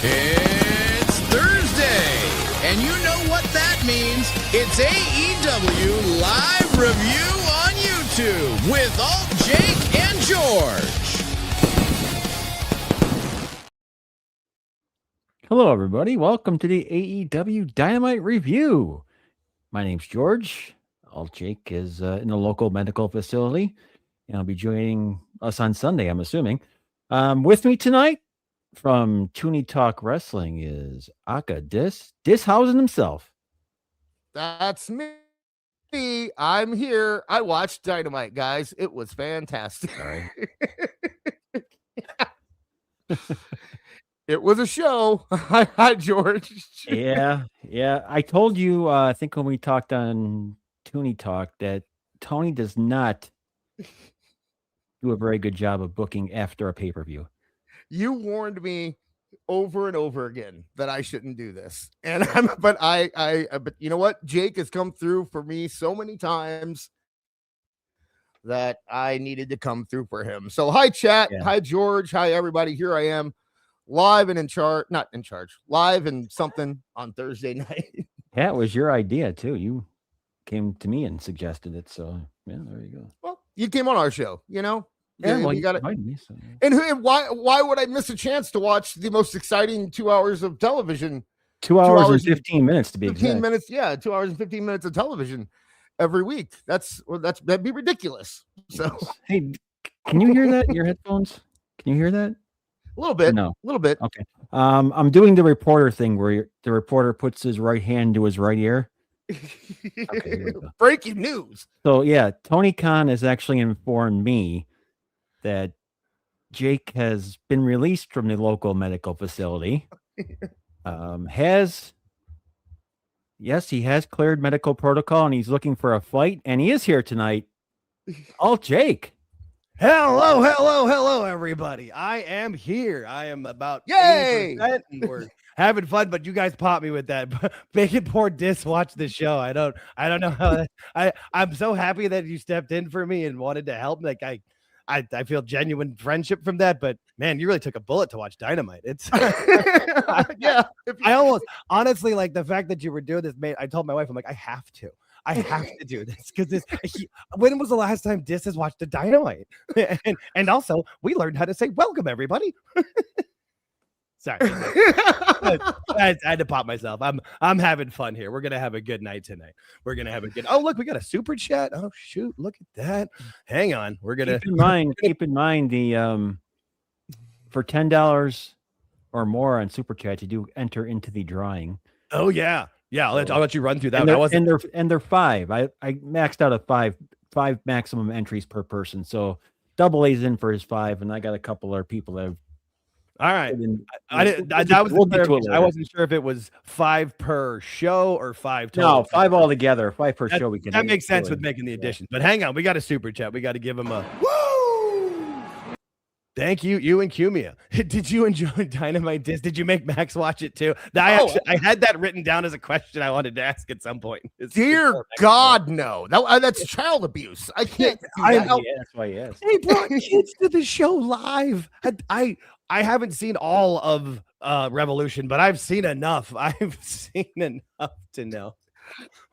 It's Thursday, and you know what that means. It's AEW Live Review on YouTube with AltJake and George. Hello, everybody. Welcome to the AEW Dynamite Review. My name's George. AltJake is in a local medical facility, and I'll be joining us on Sunday, I'm assuming. With me tonight from Toonie Talk Wrestling is Aka Dishausen himself. That's me. I'm here. I watched Dynamite, guys. It was fantastic. Sorry. It was a show. Hi, George. Yeah. I told you, I think when we talked on Toonie Talk, that Tony does not do a very good job of booking after a pay-per-view. You warned me over and over again that I shouldn't do this. And but you know what? Jake has come through for me so many times that I needed to come through for him. So hi, chat. Yeah. Hi, George. Hi, everybody. Here I am, live and live and something on Thursday night. Yeah, it was your idea too. You came to me and suggested it. So yeah, there you go. Well, you came on our show, you know. Yeah, well, you got it. Me, so. And why would I miss a chance to watch the most exciting 2 hours of television? 2 hours and 15 minutes to be 15 exact. minutes, yeah, 2 hours and 15 minutes of television every week. That'd be ridiculous. So hey, can you hear that in your headphones? Can you hear that? A little bit. No. A little bit. Okay. I'm doing the reporter thing where the reporter puts his right hand to his right ear. Okay, breaking news. So yeah, Tony Khan has actually informed me that Jake has been released from the local medical facility. He has cleared medical protocol and he's looking for a fight, and he is here tonight. AltJake. Hello, everybody. I am here. I am about Yay! 80% and we're having fun, but you guys popped me with that. Making poor Dis watch the show. I don't know how I'm so happy that you stepped in for me and wanted to help. Like I feel genuine friendship from that, but man, you really took a bullet to watch Dynamite. It's yeah. I almost honestly, like, the fact that you were doing this, I told my wife, I'm like, I have to do this because when was the last time Dis has watched a Dynamite? and also we learned how to say welcome, everybody. Sorry. I had to pop myself. I'm having fun here. We're gonna have a good night tonight. We're gonna have a good. Oh, look, we got a super chat. Oh shoot, look at that. Hang on. We're gonna keep in mind the for $10 or more on super chat, you do enter into the drawing. Oh yeah. I'll let you run through that. And they're five. I maxed out at five maximum entries per person. So Double A's in for his 5, and I got a couple other people that have. All right. We'll get to it later. I wasn't sure if it was 5 per show or 5 total. No, 5 altogether. 5 per show. That makes sense with making the additions. But hang on, we got a super chat. We got to give him a woo. Thank you, you and Cumia. Did you enjoy Dynamite Dis? Did you make Max watch it too? I had that written down as a question I wanted to ask at some point. Dear God, no. That's child abuse. I can't. That's why he asked. They brought kids to the show live. I haven't seen all of Revolution, but I've seen enough. I've seen enough to know.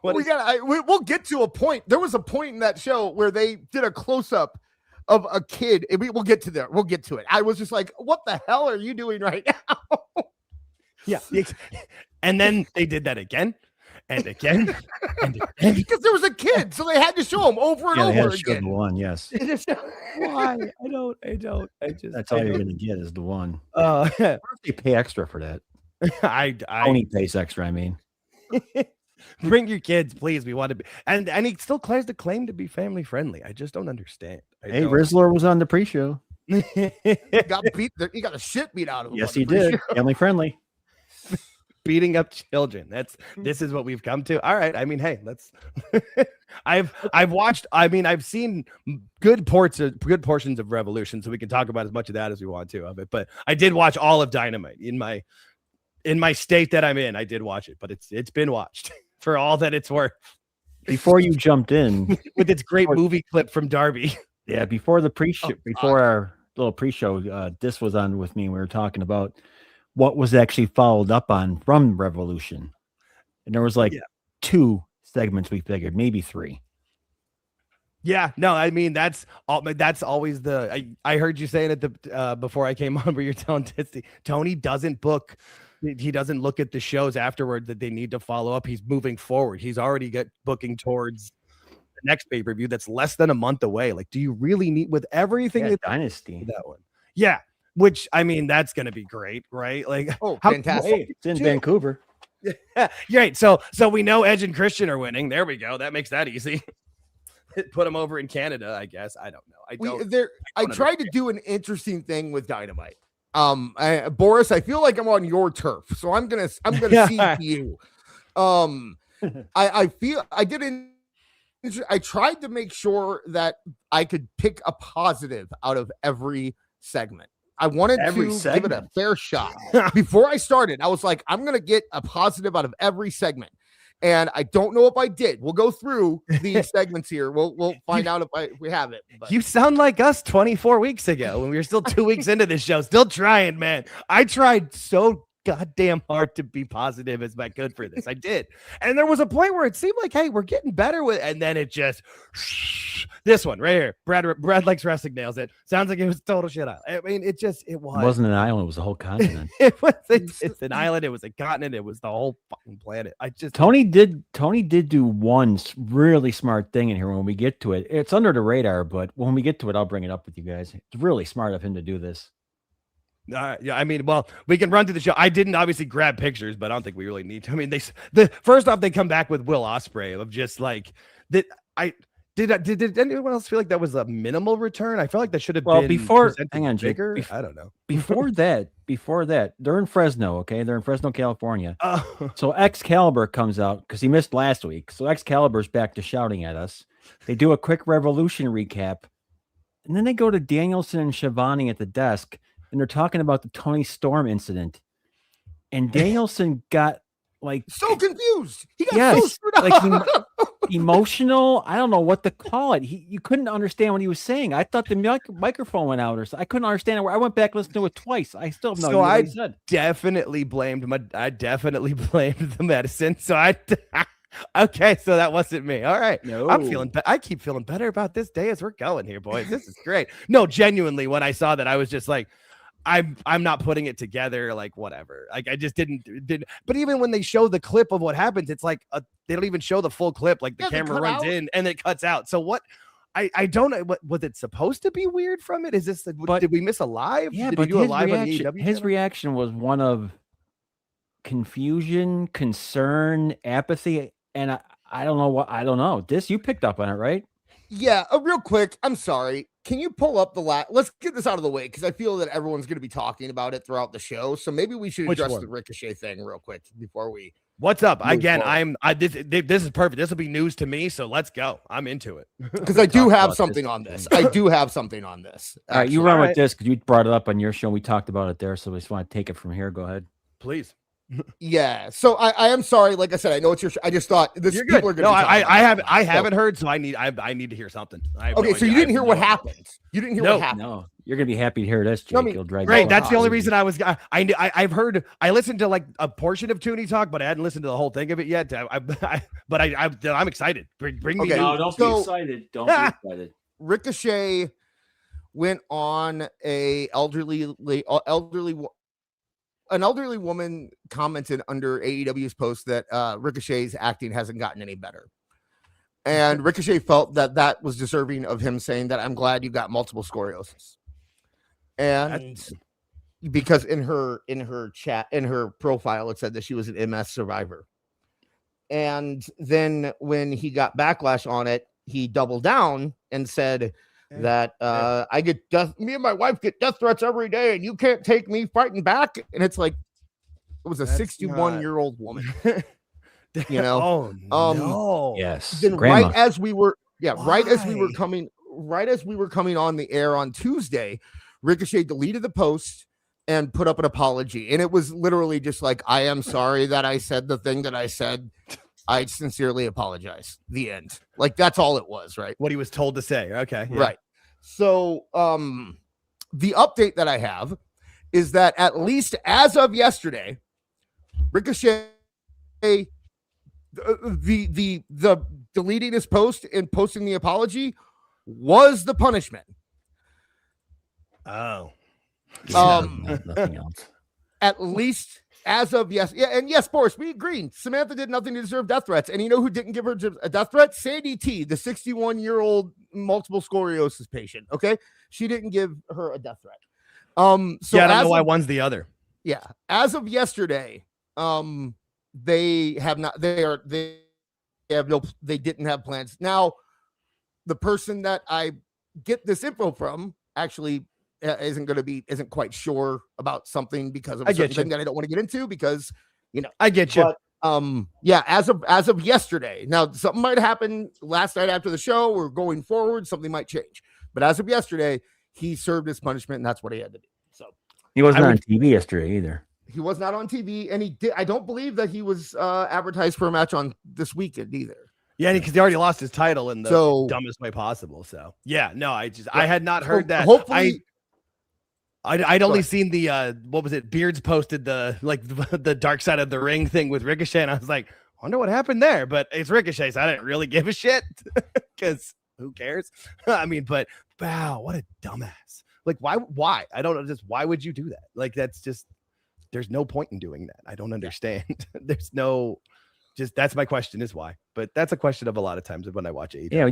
We'll get to a point. There was a point in that show where they did a close-up of a kid. We'll get to there. We'll get to it. I was just like, what the hell are you doing right now? Yeah. And then they did that again and again and again. Because there was a kid, so they had to show him over and over again. The one, yes. Why? I don't. That's all you're gonna get is the one. They pay extra for that. Tony pays extra. I mean, bring your kids, please. We want to be, and he still claims to claim to be family friendly. I just don't understand. Rizzler was on the pre-show. He got beat. He got the shit beat out of him. Yes, he did. Family friendly. Beating up children. This is what we've come to. All right. I mean, hey, let's. I've watched. I mean, I've seen good portions of Revolution, so we can talk about as much of that as we want to of it. But I did watch all of Dynamite in my state that I'm in. I did watch it, but it's been watched for all that it's worth. Before you jumped in with its great movie clip from Darby. Yeah, before the pre-show, before our little pre-show, this was on with me. We were talking about what was actually followed up on from Revolution. And there was like 2 segments we figured, maybe 3. Yeah, no, I mean that's always I heard you saying it before I came on, where you're telling Tony doesn't book. He doesn't look at the shows afterward that they need to follow up. He's moving forward. He's already booking towards the next pay-per-view that's less than a month away. Like, do you really need, with everything that Dynasty that one? Yeah, which I mean that's gonna be great, right? Like, fantastic! It's in Vancouver. Yeah, right. So we know Edge and Christian are winning. There we go. That makes that easy. Put them over in Canada, I guess. I don't know. I tried to do an interesting thing with Dynamite. Boris, I feel like I'm on your turf, so I'm gonna see you. I tried to make sure that I could pick a positive out of every segment. I wanted to give it a fair shot. Before I started, I was like, I'm gonna get a positive out of every segment. And I don't know if I did. We'll go through these segments here. We'll find out if we have it. But. You sound like us 24 weeks ago when we were still 2 weeks into this show. Still trying, man. I tried so goddamn hard to be positive as I could for this. I did. And there was a point where it seemed like, hey, we're getting better with, and then it just this one right here. Brad likes wrestling, nails it. Sounds like it was total shit out. I mean, it wasn't an island, it was a whole continent. It's an island, it was a continent, it was the whole fucking planet. Tony did do one really smart thing in here when we get to it. It's under the radar, but when we get to it, I'll bring it up with you guys. It's really smart of him to do this. Yeah, I mean, well, we can run through the show. I didn't obviously grab pictures, but I don't think we really need to. I mean, first off, they come back with Will Ospreay of just like that. Did anyone else feel like that was a minimal return? I feel like that should have been before. Hang on, Jake. I don't know. Before that, they're in Fresno. Okay, they're in Fresno, California. So Excalibur comes out because he missed last week. So Excalibur's back to shouting at us. They do a quick Revolution recap, and then they go to Danielson and Shivani at the desk. And they're talking about the Tony Storm incident. And Danielson got like so confused. He got so screwed up. Like emotional. I don't know what to call it. You couldn't understand what he was saying. I thought the microphone went out, or so. I couldn't understand it. I went back and listened to it twice. I still have no idea what he said. Definitely blamed the medicine. So okay, so that wasn't me. All right. No. I keep feeling better about this day as we're going here, boys. This is great. No, genuinely, when I saw that, I was just like, I'm not putting it together, like whatever. Like I just didn't. But even when they show the clip of what happens, it's like they don't even show the full clip. Like the camera runs in and it cuts out. So what? I don't know. What was it supposed to be weird from it? Is this? Did we miss a live? Yeah, did but we do a live on the AEW? His reaction was one of confusion, concern, apathy, and I don't know what. I don't know. You picked up on it, right? Yeah, real quick. I'm sorry. Can you pull up the let's get this out of the way because I feel that everyone's going to be talking about it throughout the show. So maybe we should address the Ricochet thing real quick before we. What's up? Again, this is perfect. This will be news to me, so let's go. I'm into it because I do have something on this. I do have something on this. All right, you run with this because you brought it up on your show. We talked about it there, so we just want to take it from here. Go ahead, please. Yeah, so I am sorry. Like I said, I know it's your. I just thought this. You're good. No, I haven't heard, so I need to hear something. Okay, so you didn't hear what happened. You didn't hear what happened. No, you're gonna be happy to hear this, Jake. You'll drag. Great. That's the only reason I was. I've heard. I listened to like a portion of Tooney Talk, but I hadn't listened to the whole thing of it yet. I'm excited. Bring me. No, don't be excited. Don't be excited. Ricochet went on an elderly woman commented under AEW's post that Ricochet's acting hasn't gotten any better. And Ricochet felt that was deserving of him saying that I'm glad you got multiple sclerosis. And because in her profile, it said that she was an MS survivor. And then when he got backlash on it, he doubled down and said that I get me and my wife get death threats every day and you can't take me fighting back. And it's like, it was a 61-year-old woman, you know? No. Yes. Then right as we were coming on the air on Tuesday, Ricochet deleted the post and put up an apology. And it was literally just like, I am sorry that I said the thing that I said. I sincerely apologize. The end. Like that's all it was, right? What he was told to say. Okay. Yeah. Right. So the update that I have is that at least as of yesterday, Ricochet, the deleting his post and posting the apology was the punishment. Oh, Nothing else. At least as of yes, Boris, we agreed. Samantha did nothing to deserve death threats, and you know who didn't give her a death threat? Sandy T, the 61-year-old multiple sclerosis patient. Okay, she didn't give her a death threat. So I don't know why one's the other. Yeah, as of yesterday, they didn't have plans. Now, the person that I get this info from actually isn't quite sure about something because of a certain thing that I don't want to get into because, I get you. But, as of yesterday, now something might happen last night after the show or going forward, something might change. But as of yesterday, he served his punishment, and that's what he had to do. So he wasn't on TV yesterday either. He was not on TV, and I don't believe that he was advertised for a match on this weekend either. Yeah, because he already lost his title in the dumbest way possible. So I had not heard that. Hopefully, I'd only seen the what was it? Beards posted the Dark Side of the Ring thing with Ricochet, and I was like, I wonder what happened there. But it's Ricochet, so I didn't really give a shit because who cares? I mean, but wow, what a dumbass! Like, why? I don't know. Just why would you do that? Like, that's just. There's no point in doing that. I don't understand. There's no, that's my question is why. But that's a question of a lot of times when I watch AEW. Yeah,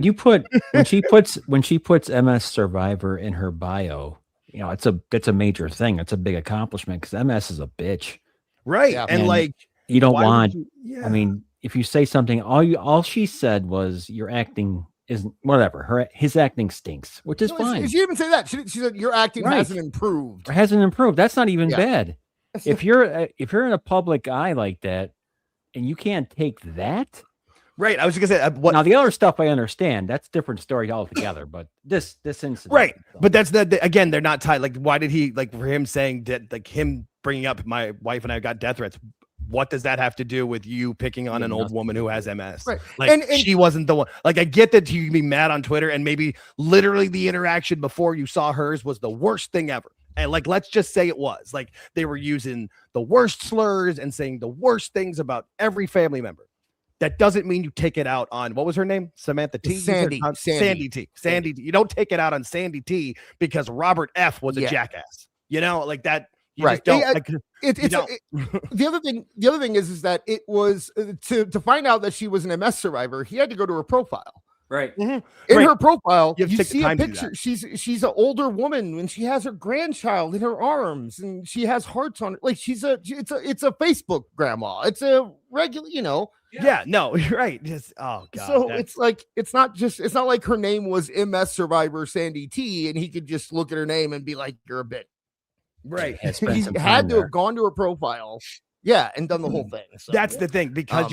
when she puts MS Survivor in her bio, it's a major thing. It's a big accomplishment because MS is a bitch, right? Yeah. And like you don't want. I mean, if you say something, all she said was your acting isn't whatever. His acting stinks, which is fine. She even say that she said your acting hasn't improved. Hasn't improved. That's not even bad. If you're in a public eye like that and you can't take that, right? I was just gonna say now the other stuff I understand. That's a different story altogether. But this incident, right? But that's again, they're not tied. Like, why did he for him saying that? Like him bringing up my wife and I got death threats. What does that have to do with you picking on an old woman who has MS? Right. Like and she wasn't the one. Like I get that you can be mad on Twitter and maybe literally the interaction before you saw hers was the worst thing ever. And like, let's just say it was like they were using the worst slurs and saying the worst things about every family member. That doesn't mean you take it out on what was her name? Samantha T. Sandy T. Sandy. You don't take it out on Sandy T because Robert F. was a jackass. Like that. You just don't. The other thing is that it was to find out that she was an MS survivor. He had to go to her profile. Right. Mm-hmm. In her profile, you see a picture. She's an older woman and she has her grandchild in her arms and she has hearts on her. Like it's a Facebook grandma. It's a regular, Yeah, no, you're right. Just oh god. So it's not like her name was MS survivor Sandy T and he could just look at her name and be like, you're a bit right. He had to have gone to her profile. Yeah, and done the whole thing. So, that's the thing because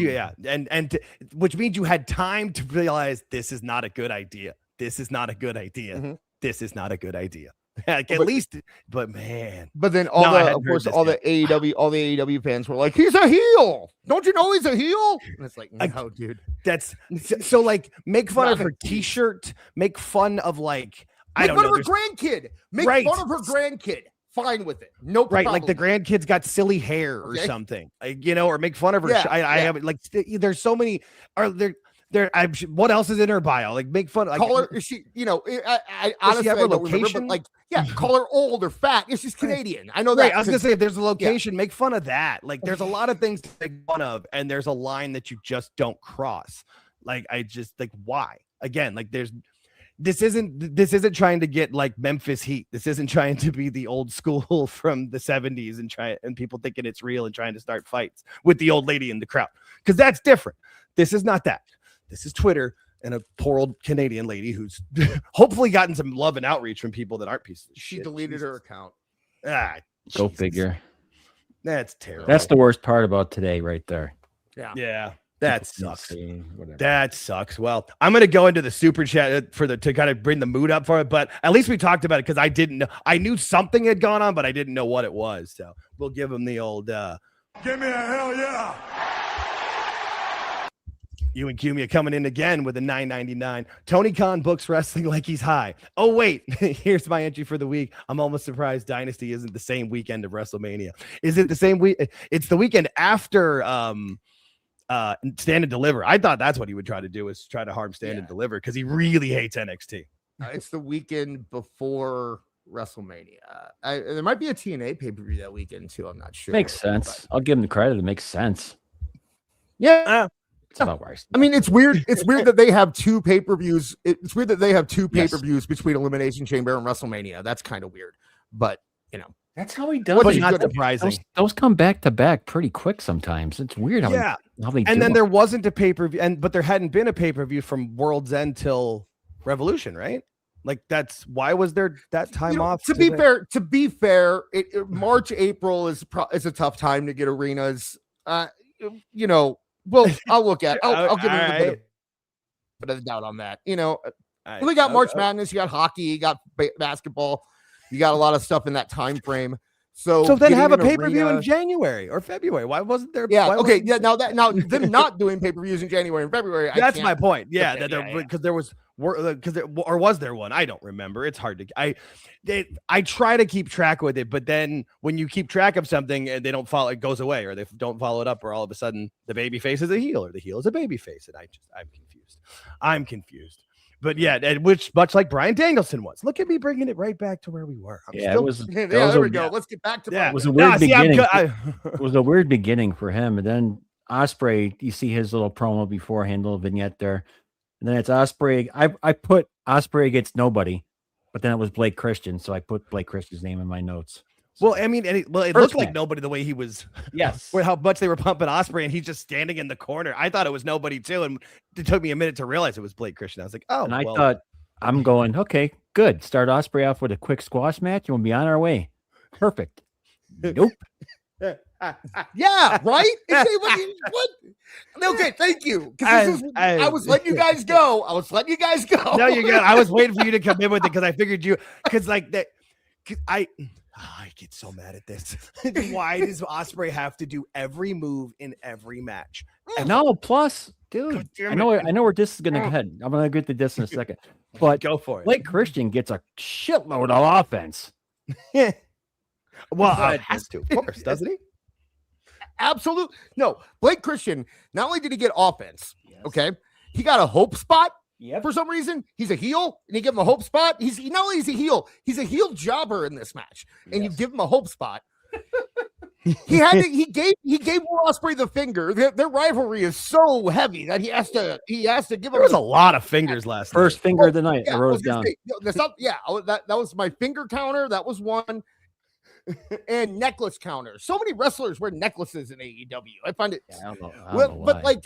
which means you had time to realize this is not a good idea. This is not a good idea. Mm-hmm. This is not a good idea. Like, at least, but man. But then all the AEW fans were like, he's a heel. Don't you know he's a heel? And it's like, no, dude. That's so like make fun of her t-shirt, make fun of like make fun of her grandkid. Make fun of her grandkid. Fine with it. No problem. Right, like the grandkids got silly hair or something, or make fun of her. I have like there's so many. Are there? What else is in her bio? Like make fun. Like, call her. Is she? I honestly I don't location. Remember, but call her old or fat. It's just Canadian. I know that. Right, I was gonna say if there's a location, make fun of that. Like there's a lot of things to make fun of, and there's a line that you just don't cross. Like I just like why again? Like this isn't trying to get like Memphis Heat. This isn't trying to be the old school from the 70s and people thinking it's real and trying to start fights with the old lady in the crowd. Because that's different. This is not that. This is Twitter and a poor old Canadian lady who's hopefully gotten some love and outreach from people that aren't pieces of shit. She deleted her account. Go figure. That's terrible. That's the worst part about today right there. Yeah. That sucks. That sucks. Well, I'm going to go into the super chat to kind of bring the mood up for it, but at least we talked about it because I didn't know. I knew something had gone on, but I didn't know what it was. So we'll give him the old. Give me a hell yeah. You and Cumia coming in again with a $9.99. Tony Khan books wrestling like he's high. Oh, wait. Here's my entry for the week. I'm almost surprised Dynasty isn't the same weekend of WrestleMania. Is it the same week? It's the weekend after Stand and Deliver. I thought that's what he would try to do, is try to harm Stand and Deliver, because he really hates NXT. It's the weekend before WrestleMania. There might be a TNA pay-per-view that weekend too. I'm not sure. Makes sense. I'll give him the credit. It makes sense. Yeah. It's about right. I mean, it's weird. It's weird that they have two pay-per-views. It's weird that they have two pay-per-views between Elimination Chamber and WrestleMania. That's kind of weird. But, that's how he does it. Not surprising. Those come back to back pretty quick sometimes. It's weird how they do and then it. there wasn't a pay-per-view, but there hadn't been a pay-per-view from World's End till Revolution, right? Like, that's why was there that time off? To be fair, March, April is a tough time to get arenas. Well, I'll look at. I'll give him a bit of doubt on that. We got March Madness, you got hockey, you got basketball, you got a lot of stuff in that time frame. So then have a pay-per-view in January or February. Why wasn't there? Yeah. Now them not doing pay-per-views in January and February. That's my point. Yeah. Because there was. Or was there one? I don't remember. It's hard to. I try to keep track with it, but then when you keep track of something and they don't follow, it goes away, or they don't follow it up, or all of a sudden the baby face is a heel, or the heel is a baby face, and I'm confused. But yeah, which much like Bryan Danielson was. Look at me bringing it right back to where we were. There we go. Let's get back to. It was a weird beginning. It was a weird beginning for him, and then Ospreay. You see his little promo beforehand, little vignette there. And then it's Ospreay. I put Ospreay against nobody, but then it was Blake Christian, so I put Blake Christian's name in my notes. So, well, I mean, it looked like nobody the way he was. Yes. How much they were pumping Ospreay, and he's just standing in the corner. I thought it was nobody too, and it took me a minute to realize it was Blake Christian. I was like, oh. And I thought, I'm going, okay, good. Start Ospreay off with a quick squash match, and we'll be on our way. Perfect. Nope. Yeah, right? What? Okay, thank you. I was letting you guys go. No, you're good. I was waiting for you to come in with it because I figured I get so mad at this. Why does Ospreay have to do every move in every match? No, plus, dude, I know where this is gonna head. I'm gonna get to this in a second. But go for it. Blake Christian gets a shitload of offense. Well, has to, of course, doesn't he? Absolutely. No, Blake Christian, not only did he get offense, okay, he got a hope spot. For some reason. He's a heel, and you give him a hope spot. He not only is a heel, he's a heel jobber in this match, and you give him a hope spot. He gave Will Ospreay the finger. Their rivalry is so heavy that he has to give him. There was a lot of fingers last first night. finger of the night. I wrote it down. That was my finger counter. That was one. And necklace counters. So many wrestlers wear necklaces in AEW. I find it. I don't know but like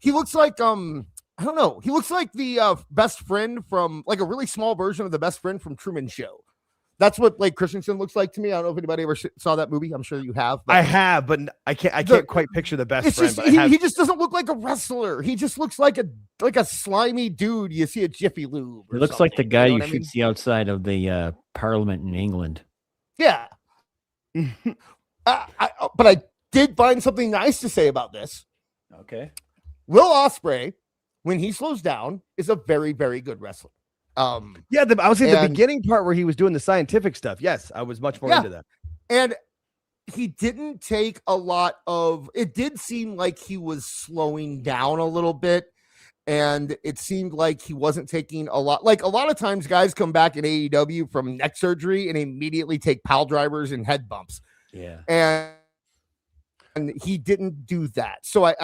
he looks like I don't know. He looks like the best friend from like a really small version of the best friend from Truman Show. That's what Blake Christensen looks like to me. I don't know if anybody ever saw that movie. I'm sure you have. I have, but I can't quite picture the best friend. He just doesn't look like a wrestler. He just looks like a slimy dude you see at Jiffy Lube. He looks like the guy you should see outside of the Parliament in England. Yeah. But I did find something nice to say about this. Okay. Will Ospreay, when he slows down, is a very, very good wrestler. I was in the beginning part where he was doing the scientific stuff. Yes, I was much more into that. And he didn't take a lot of, it did seem like he was slowing down a little bit. And it seemed like he wasn't taking a lot. Like a lot of times guys come back in AEW from neck surgery and immediately take pile drivers and head bumps. Yeah. And he didn't do that. So I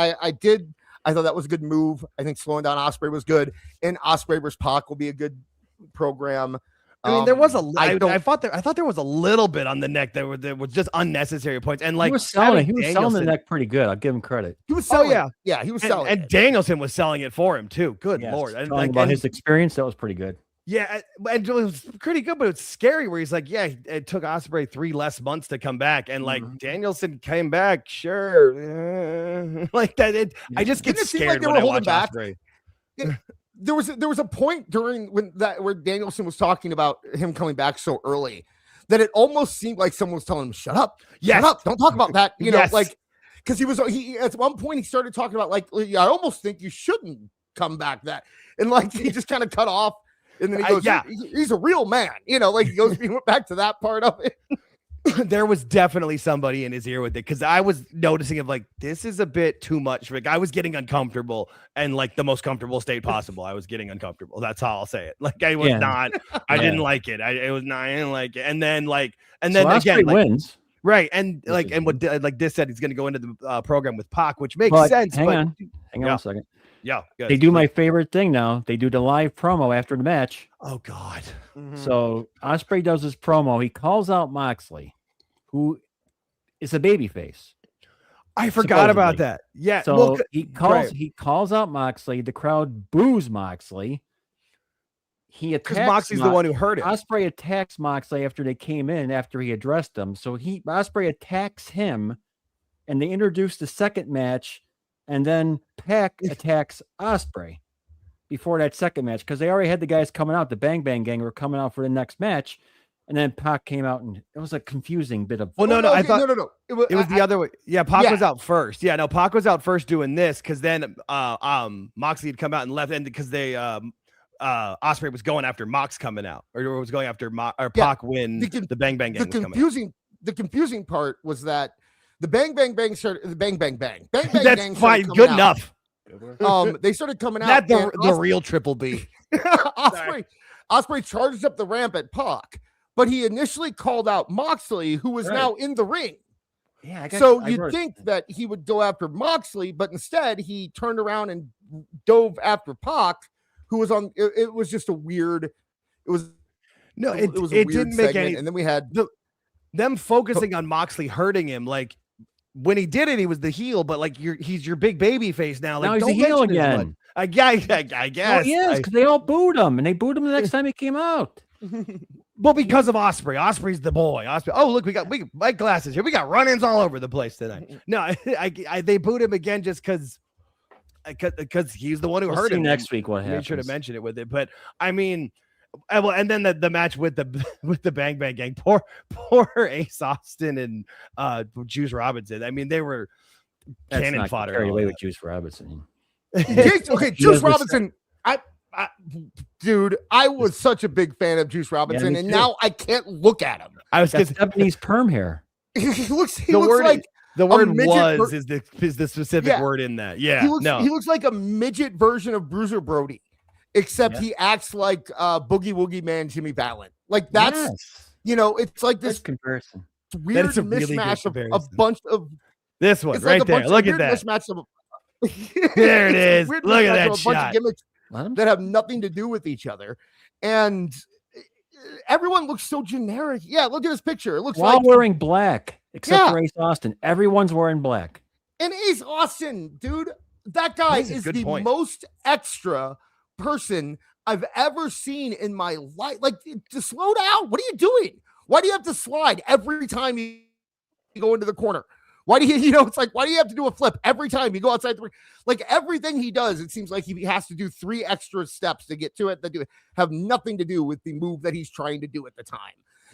thought that was a good move. I think slowing down Ospreay was good. And Ospreay vs. Pac will be a good program. I mean, there was I thought there was a little bit on the neck that was just unnecessary points. And like he was selling the neck pretty good. I'll give him credit. He was selling. He was selling. And Danielson was selling it for him too. Good Lord. Talking about his experience, that was pretty good. Yeah, and it was pretty good, but it's scary where he's like, yeah, it took Ospreay 3 less months to come back, and like Danielson came back, sure, like that. I just get scared when I watch Ospreay. There was a point during where Danielson was talking about him coming back so early that it almost seemed like someone was telling him, "Shut up, shut up, don't talk about that." You know, like because he at one point he started talking about like, I almost think you shouldn't come back that, and like he just kind of cut off, and then he goes, he's a real man, he went back to that part of it. There was definitely somebody in his ear with it, because I was noticing of like, this is a bit too much. Like, I was getting uncomfortable, and like the most comfortable state possible, I was getting uncomfortable. That's how I'll say it. Like I was not, I didn't like it. I didn't like it. And then again, like, wins. Right. And like, and what like this said, he's going to go into the program with Pac, which makes sense. Hang on a second. Yeah. Good. They do my favorite thing now. They do the live promo after the match. Oh God. Mm-hmm. So Ospreay does his promo. He calls out Moxley, who is a babyface. I forgot about that. Yeah. So he calls out Moxley. The crowd boos Moxley. He attacks because Moxley's the one who hurt him. Ospreay attacks Moxley after they came in, after he addressed them. So Ospreay attacks him, and they introduce the second match, and then Pac attacks Ospreay before that second match, because they already had the guys coming out. The Bang Bang Gang were coming out for the next match, and then Pac came out, and it was a confusing bit of. Well, no. I thought no. It was the other way. Yeah, Pac was out first. Yeah, no, Pac was out first doing this, because then Moxley had come out and left, and because they Ospreay was going after Mox coming out, or was going after Pac when the Bang Bang Gang was coming out. The confusing part was that the Bang Bang Bang started. The Bang Bang Bang. Bang Bang That's Gang fine. Good enough. They started coming out. The real Triple B. Ospreay charged up the ramp at Pac, but he initially called out Moxley, who was now in the ring. Yeah. So you'd think that he would go after Moxley, but instead he turned around and dove after Pac, who was on. It was just a weird. It was a weird didn't make segment, any. And then we had them focusing on Moxley hurting him. Like when he did it, he was the heel, but like he's your big baby face now. Like, now he's don't a heel mention again. I guess. Yes, because they all booed him, and they booed him the next time he came out. Well, because of Ospreay. Ospreay's the boy. Ospreay. Oh, look, we got white glasses here. We got run-ins all over the place tonight. No, they booed him again just because he's the one who hurt him. Next week, what happens? Made sure to mention it with it, but I mean, well, and then the match with the Bang Bang Gang. Poor Ace Austin and Juice Robinson. I mean, they were cannon fodder. Carry away with Juice Robinson. Juice Robinson. Dude, I was such a big fan of Juice Robinson, and now I can't look at him. I was got Japanese perm hair. He looks like the word was is the specific word in that. Yeah, he looks like a midget version of Bruiser Brody, except he acts like Boogie Woogie Man Jimmy Fallon. Like that's it's like this comparison. Weird mismatch of a bunch of this one right there. Look at that. There it is. Look at that shot. That have nothing to do with each other, and everyone looks so generic. Yeah, look at this picture. It looks like wearing black, except for Ace Austin. Everyone's wearing black. And Ace Austin, dude, that guy is the most extra person I've ever seen in my life. Like, to slow down. What are you doing? Why do you have to slide every time you go into the corner? Why do it's like, why do you have to do a flip every time you go outside the ring? Like everything he does, it seems like he has to do 3 extra steps to get to it that have nothing to do with the move that he's trying to do at the time.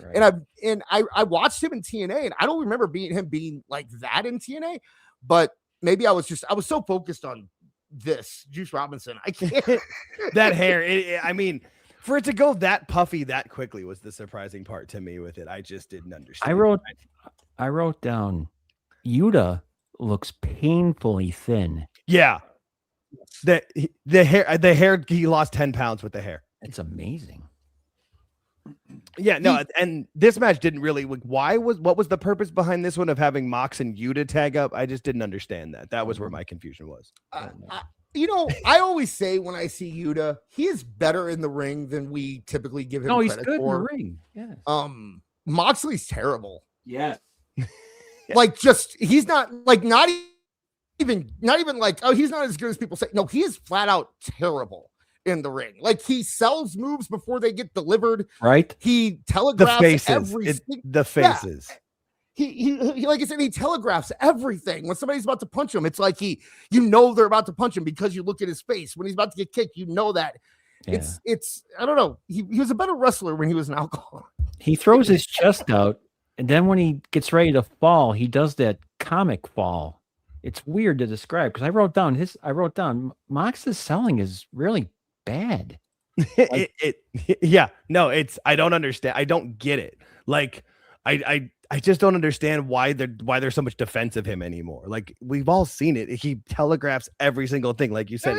Right. And I watched him in TNA, and I don't remember him being like that in TNA, but maybe I was so focused on this Juice Robinson. I can't. That hair. I mean, for it to go that puffy that quickly was the surprising part to me with it. I just didn't understand. I wrote down, Yuta looks painfully thin. Yeah. The hair, he lost 10 pounds with the hair. It's amazing. Yeah, no, and this match didn't really what was the purpose behind this one of having Mox and Yuta tag up? I just didn't understand that. That was where my confusion was. I always say when I see Yuta, he is better in the ring than we typically give him credit he's good for. in the ring. Yeah. Moxley's terrible. Yeah. Like, just he's not like not even like, oh, he's not as good as people say. No, he is flat out terrible in the ring. Like, he sells moves before they get delivered. Right. He telegraphs the faces. Yeah. He like I said, he telegraphs everything. When somebody's about to punch him, it's like they're about to punch him because you look at his face. When he's about to get kicked, that. Yeah. It's I don't know. He was a better wrestler when he was an alcoholic. He throws his chest out, and then when he gets ready to fall, he does that comic fall. it's weird to describe because I wrote down Mox's selling is really bad. Yeah, no, I don't understand. I don't get it. Like, I just don't understand why there's so much defense of him anymore. Like, we've all seen it. He telegraphs every single thing, like you said.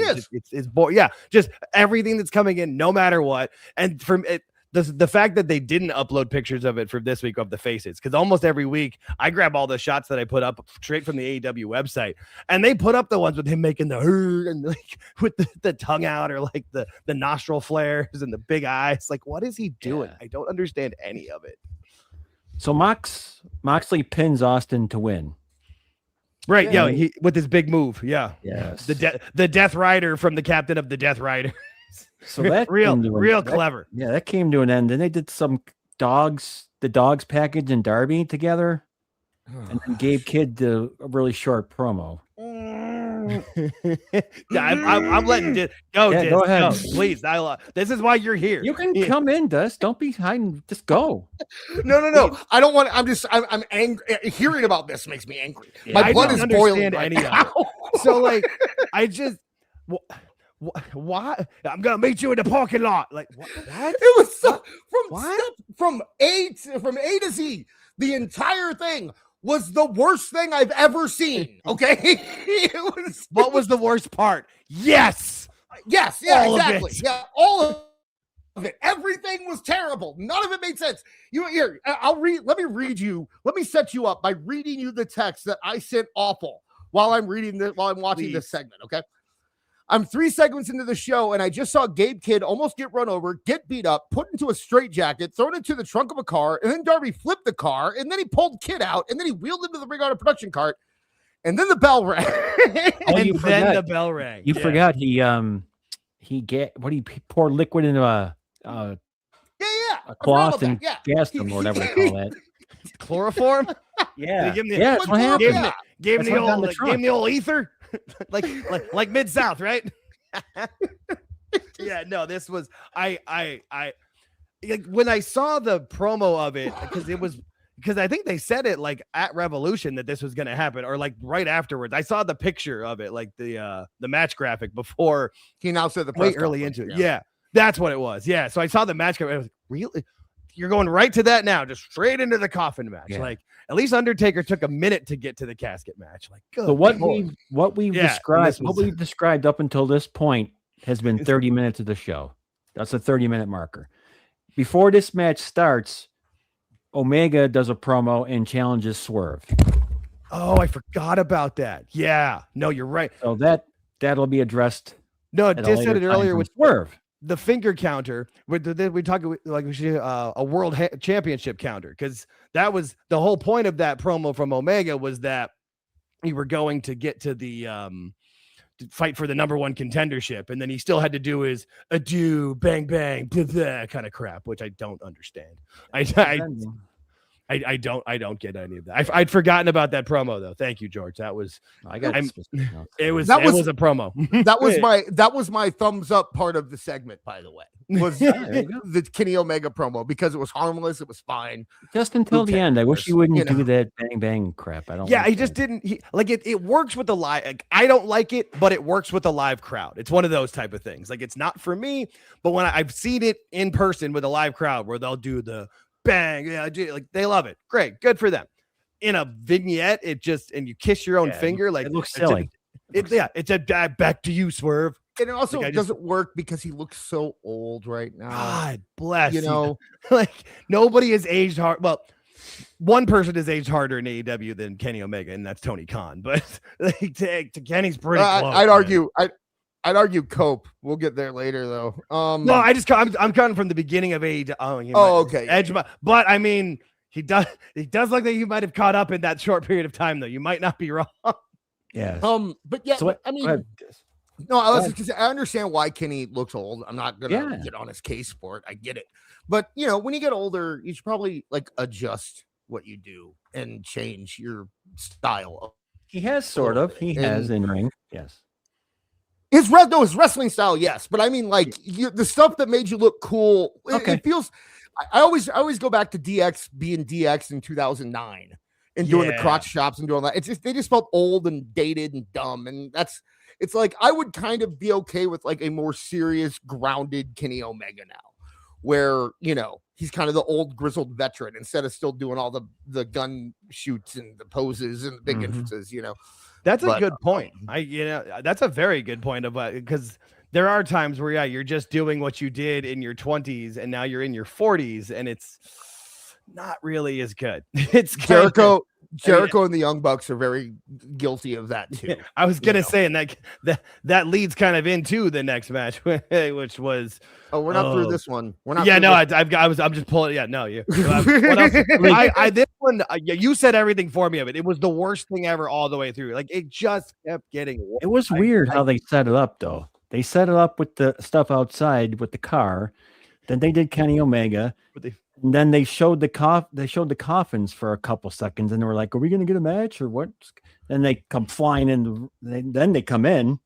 It's boring. Yeah, just everything that's coming in, no matter what. And from it, the fact that they didn't upload pictures of it for this week of the faces, because almost every week I grab all the shots that I put up straight from the AEW website, and they put up the ones with him making the and like with the tongue out, or like the nostril flares and the big eyes. Like, what is he doing? I don't understand any of it. So Moxley pins Austin to win. Right, yeah, he with his big move. Yeah. Yes. The Death Rider from the captain of the Death Rider. So that real clever. That came to an end. Then they did the dogs package and Darby together, and then gave Kid a really short promo. I'm letting Diz go. Yeah, Diz, go ahead, please. This is why you're here. You can come in, Dust. Don't be hiding. Just go. No. I don't want. I'm angry. Hearing about this makes me angry. Yeah, My blood is boiling right now. So like, I just. Why? I'm gonna meet you in the parking lot. Like, what? It was so from A to Z. The entire thing was the worst thing I've ever seen. Okay, it was. What was the worst part? Yes, yeah, exactly. Yeah, all of it. Everything was terrible. None of it made sense. Let me set you up by reading you the text that I sent Awful while I'm watching this segment. Okay. I'm 3 segments into the show, and I just saw Gabe Kidd almost get run over, get beat up, put into a straitjacket, thrown into the trunk of a car, and then Darby flipped the car, and then he pulled Kidd out, and then he wheeled into the ring on a production cart, and then the bell rang. The bell rang. You forgot he poured liquid into a cloth and gassed him, or whatever they call that. Chloroform? Yeah. Gave him the old ether. like Mid-South, right? Yeah, no, this was I like when I saw the promo of it, because I think they said it like at Revolution that this was going to happen, or like right afterwards. I saw the picture of it, like the match graphic before he announced it way early into it. Yeah, that's what it was. Yeah, so I saw the match graphic. I was like, really? You're going right to that now, just straight into the coffin match. Yeah. Like, at least Undertaker took a minute to get to the casket match. Like, good. So what we've described up until this point has been 30 minutes of the show. That's a 30-minute marker. Before this match starts, Omega does a promo and challenges Swerve. Oh, I forgot about that. Yeah, no, you're right. So that'll be addressed. No, Dis said it earlier with Swerve. The finger counter. We talk like we should a world championship counter, because that was the whole point of that promo from Omega, was that we were going to get to the to fight for the #1 contendership, and then he still had to do his adieu, bang bang, blah, kind of crap, which I don't understand. I don't get any of that. I'd forgotten about that promo though. Thank you, George. That was it was a promo. that was my thumbs up part of the segment, by the way. Was the Kenny Omega promo, because it was harmless, it was fine. Just until the end. I wish you wouldn't do that bang bang crap. I don't. Yeah, he just didn't. It works with the live. Like, I don't like it, but it works with the live crowd. It's one of those type of things. Like, it's not for me, but when I've seen it in person with a live crowd where they'll do the bang, yeah, like they love it. Great, good for them. In a vignette, and you kiss your own finger, like it looks silly. It's a back to you, Swerve. And it also doesn't work because he looks so old right now. God bless you. Like, nobody has aged hard. Well, one person has aged harder in AEW than Kenny Omega, and that's Tony Khan. But like, to Kenny's pretty close. I'd argue Cope. We'll get there later, though. No, I'm counting from the beginning of AEW. Okay. But I mean, he does look like you might have caught up in that short period of time, though. You might not be wrong. Yeah. But yeah, so I mean, because I understand why Kenny looks old. I'm not gonna get on his case for it. I get it. But when you get older, you should probably adjust what you do and change your style. He has sort of. He has in ring. Yes. His wrestling style, yes, but I mean, the stuff that made you look cool. It feels. I always go back to DX being DX in 2009, and doing the crotch chops and doing that. It's just, they just felt old and dated and dumb. And it's like, I would kind of be okay with like a more serious, grounded Kenny Omega now, where, you know, he's kind of the old grizzled veteran instead of still doing all the gun shoots and the poses and the big entrances, you know. That's a good point. That's a very good point about, because there are times where, you're just doing what you did in your 20s and now you're in your 40s and it's not really as good. It's Jericho and the Young Bucks are very guilty of that too. I was gonna say, and that leads kind of into the next match, which was. Oh, we're not through this one. We're not. Yeah, no, I'm just pulling. Yeah, no, you. What else? This one, you said everything for me of it. It was the worst thing ever all the way through. Like, it just kept getting worse. It was weird how they set it up, though. They set it up with the stuff outside with the car. Then they did Kenny Omega. And then they showed the coffins for a couple seconds, and they were like, "Are we going to get a match or what?" Then they come flying in. Then they come in,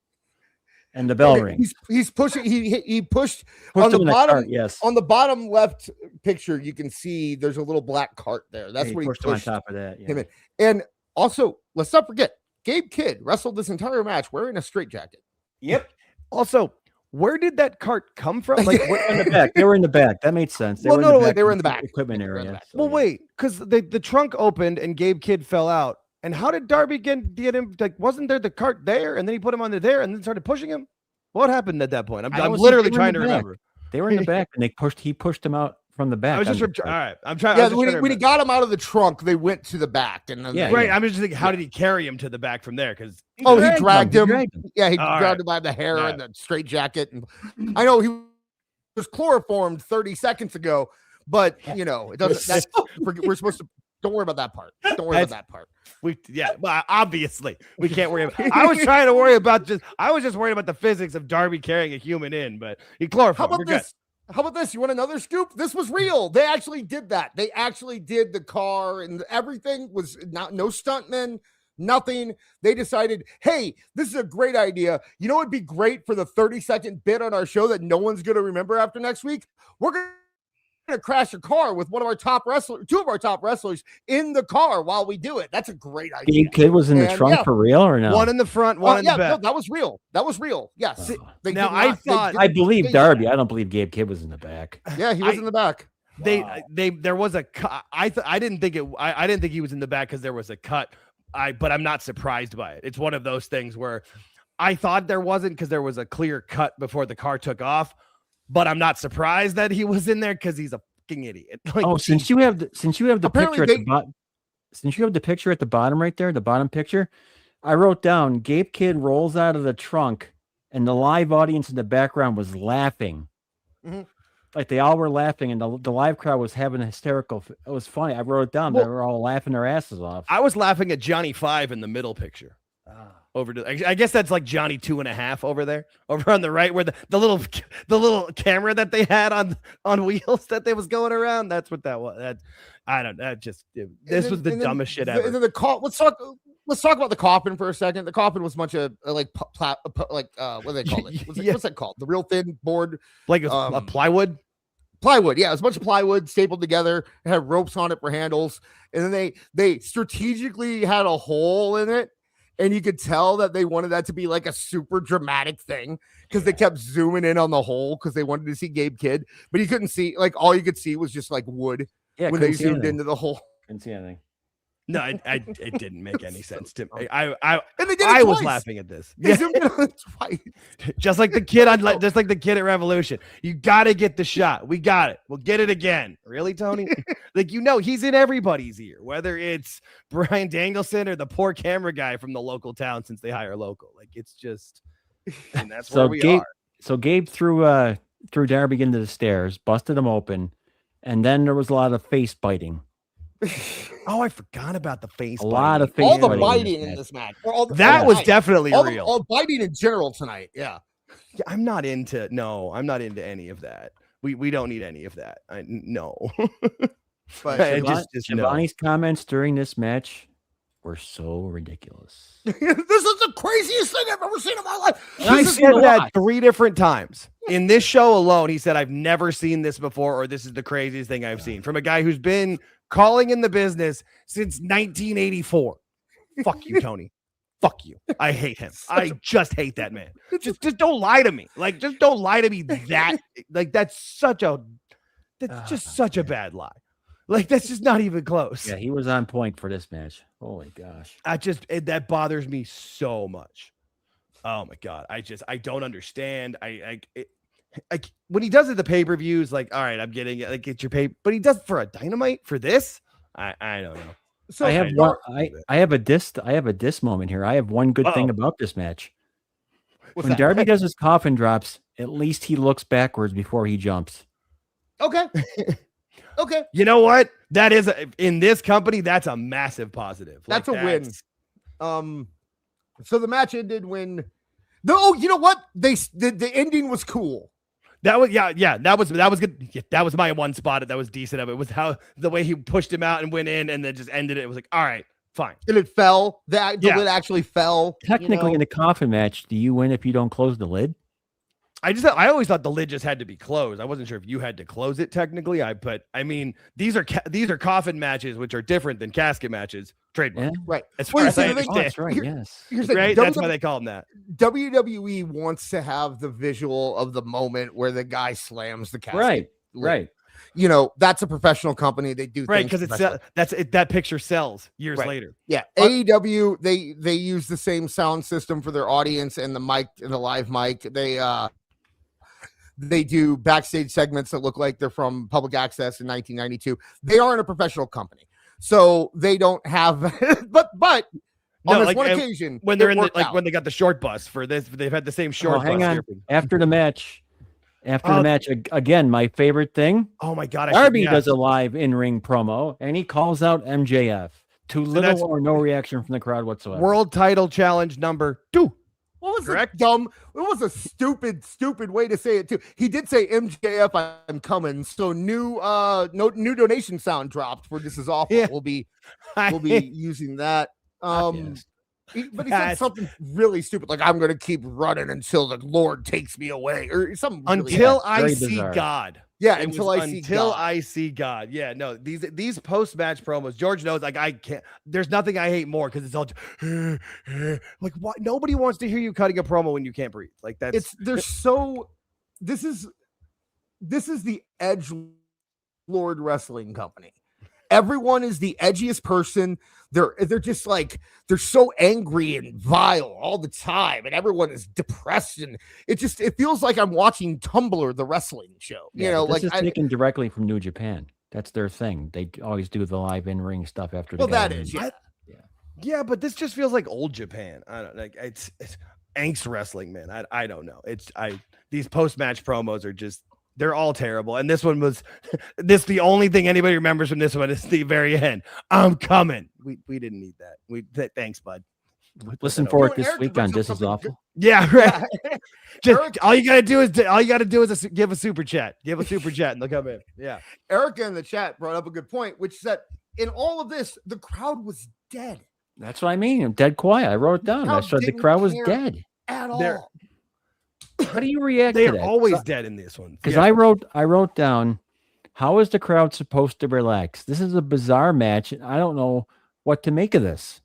and the bell rings. He's pushing. He pushed on the bottom. Cart, yes, on the bottom left picture, you can see there's a little black cart there. That's where he pushed on top of that. Yeah. Him in. And also, let's not forget, Gabe Kidd wrestled this entire match wearing a straitjacket. Yep. Also, where did that cart come from? Like, in the back. They were in the back. That made sense. They were in the back equipment area. Well, wait, because the trunk opened and Gabe Kidd fell out. And how did Darby get him? Like, wasn't there the cart there? And then he put him under there and then started pushing him. What happened at that point? I'm literally trying to remember. They were in the back and he pushed him out from the back. I was just all right. I'm trying. Yeah, when he got him out of the trunk, they went to the back, and then right. I'm just thinking, how did he carry him to the back from there? Because he dragged him. Yeah, he grabbed him by the hair and the straight jacket. And I know he was chloroformed 30 seconds ago, but you know it doesn't. We're supposed to. Don't worry about that part. Don't worry about that part. Well, obviously we can't worry about. I was trying to worry about I was just worried about the physics of Darby carrying a human in, but he chloroformed. How about this? You want another scoop? This was real. They actually did that. They actually did the car and everything was no stuntmen, nothing. They decided, hey, this is a great idea. You know, it'd be great for the 30-second bit on our show that no one's going to remember after next week. We're going to crash a car with two of our top wrestlers in the car while we do it. That's a great idea. Gabe Kidd was in the trunk for real or no? One in the front, one in the back. No, that was real. Yes. I believe Darby. I don't believe Gabe Kidd was in the back. Yeah, he was in the back. There was a cut. I didn't think he was in the back because there was a cut. But I'm not surprised by it. It's one of those things where I thought there wasn't because there was a clear cut before the car took off. But I'm not surprised that he was in there because he's a fucking idiot. Like, since you have the picture at the bottom, since you have the picture at the bottom right there, the bottom picture, I wrote down Gabe Kidd rolls out of the trunk, and the live audience in the background was laughing, like they all were laughing, and the live crowd was having a hysterical. It was funny. I wrote it down. They were all laughing their asses off. I was laughing at Johnny 5 in the middle picture. I guess that's like Johnny 2.5 over there, over on the right, where the little camera that they had on wheels that they was going around. That's what that was. This was the dumbest shit ever. Let's talk about the coffin for a second. The coffin was a bunch of what do they call it? What's that called? The real thin board, like a plywood. Plywood, yeah, it was a bunch of plywood stapled together. It had ropes on it for handles, and then they strategically had a hole in it. And you could tell that they wanted that to be like a super dramatic thing because they kept zooming in on the hole because they wanted to see Gabe Kidd, but you couldn't see, like, all you could see was just like wood when they zoomed into the hole. Couldn't see anything. No, it didn't make any sense to me. And they did it I twice. Was laughing at this. They zoomed in on it twice. Just like the kid at Revolution. You got to get the shot. We got it. We'll get it again. Really, Tony? Like, he's in everybody's ear, whether it's Bryan Danielson or the poor camera guy from the local town since they hire local. Like, it's just, and that's where we are. So Gabe threw Darby into the stairs, busted him open, and then there was a lot of face biting. Oh, I forgot about the face. A lot of face. All the biting in this match. That was definitely real. All biting in general tonight. Yeah. I'm not into any of that. We don't need any of that. No. But Shivani's comments during this match were so ridiculous. This is the craziest thing I've ever seen in my life. I said that 3 different times. In this show alone, he said, I've never seen this before, or this is the craziest thing I've seen from a guy who's been calling in the business since 1984. Fuck you, Tony. Fuck you. I hate him. I just hate that man. Just don't lie to me. Like, just don't lie to me that, like, that's just such a bad lie. Like, that's just not even close. Yeah, he was on point for this match. Holy gosh. That bothers me so much. Oh my God. I don't understand. When he does it, the pay-per-views, like, all right, I'm getting it. Like, get your pay, but he does it for a Dynamite for this. I don't know. So I have a diss moment here. I have one good thing about this match. What's when that? Darby does his coffin drops, at least he looks backwards before he jumps. Okay. Okay. You know what? That is in this company, that's a massive positive. That's a win. So the match ended when you know what? The ending was cool. That was that was good. Yeah, that was my one spot that was decent of it. Was how the way he pushed him out and went in and then just ended it. It was like, all right, fine. And it fell. The lid actually fell. Technically, in a coffin match, do you win if you don't close the lid? I always thought the lid just had to be closed. I wasn't sure if you had to close it technically. But I mean, these are coffin matches, which are different than casket matches. Trademark, right? As far as I understand, that's right. Yes, right. That's why they call them that. WWE wants to have the visual of the moment where the guy slams the casket. Right, right. You know, that's a professional company. They do right because that picture sells years later. Yeah, AEW they use the same sound system for their audience and the mic and the live mic. They do backstage segments that look like they're from public access in 1992. They aren't a professional company, so they don't have. but on this one occasion, when they're when they got the short bus for this, they've had the same short bus. Hang on. After the match, again, my favorite thing. Oh my God! Darby does a live in-ring promo, and he calls out MJF. Too little or no reaction from the crowd whatsoever. World title challenge number 2. What was correct? Dumb. It was a stupid way to say it too. He did say MJF, I'm coming. So new donation sound dropped for This Is Awful. Yeah. We'll be using that. But he said something really stupid, like I'm gonna keep running until the Lord takes me away, or something. Until I see God. Yeah, until I see God. Yeah, no, these post-match promos, George knows, like, I can't, there's nothing I hate more because it's all like, what? Nobody wants to hear you cutting a promo when you can't breathe. Like, this is the Edge Lord Wrestling Company. Everyone is the edgiest person. They're just like, they're so angry and vile all the time, and everyone is depressed, and it feels like I'm watching Tumblr, the wrestling show. This is taken directly from New Japan. That's their thing. They always do the live in-ring stuff after. Yeah, but this just feels like old Japan. I don't like it's angst wrestling, man. I don't know. These post-match promos are just. They're all terrible. And this one was the only thing anybody remembers from this one is the very end. I'm coming. We didn't need that. Thanks, bud. Listen for it this week on This Is Awful. Yeah, right. Just all you gotta do is give a super chat. Give a super chat and they'll come in. Yeah. Erica in the chat brought up a good point, which said in all of this, the crowd was dead. That's what I mean. I'm dead quiet. I wrote it down. I said the crowd was dead at all. How do you react to that? They're always dead in this one. Because I wrote down, how is the crowd supposed to relax? This is a bizarre match, and I don't know what to make of this.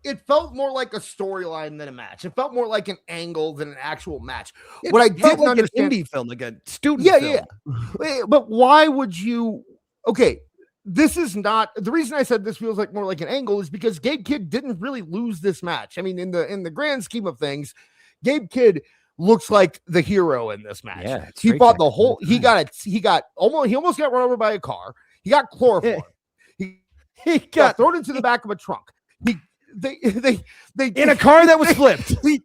It felt more like a storyline than a match. It felt more like an angle than an actual match. What I didn't understand, an indie film, like a student film. Yeah. But why would you? Okay, this is not the reason I said this feels like more like an angle is because Gabe Kidd didn't really lose this match. I mean, in the grand scheme of things, Gabe Kidd looks like the hero in this match. Yeah, he fought the whole. He almost got run over by a car. He got chloroformed. He got thrown into the back of a trunk. They in a car that was flipped. And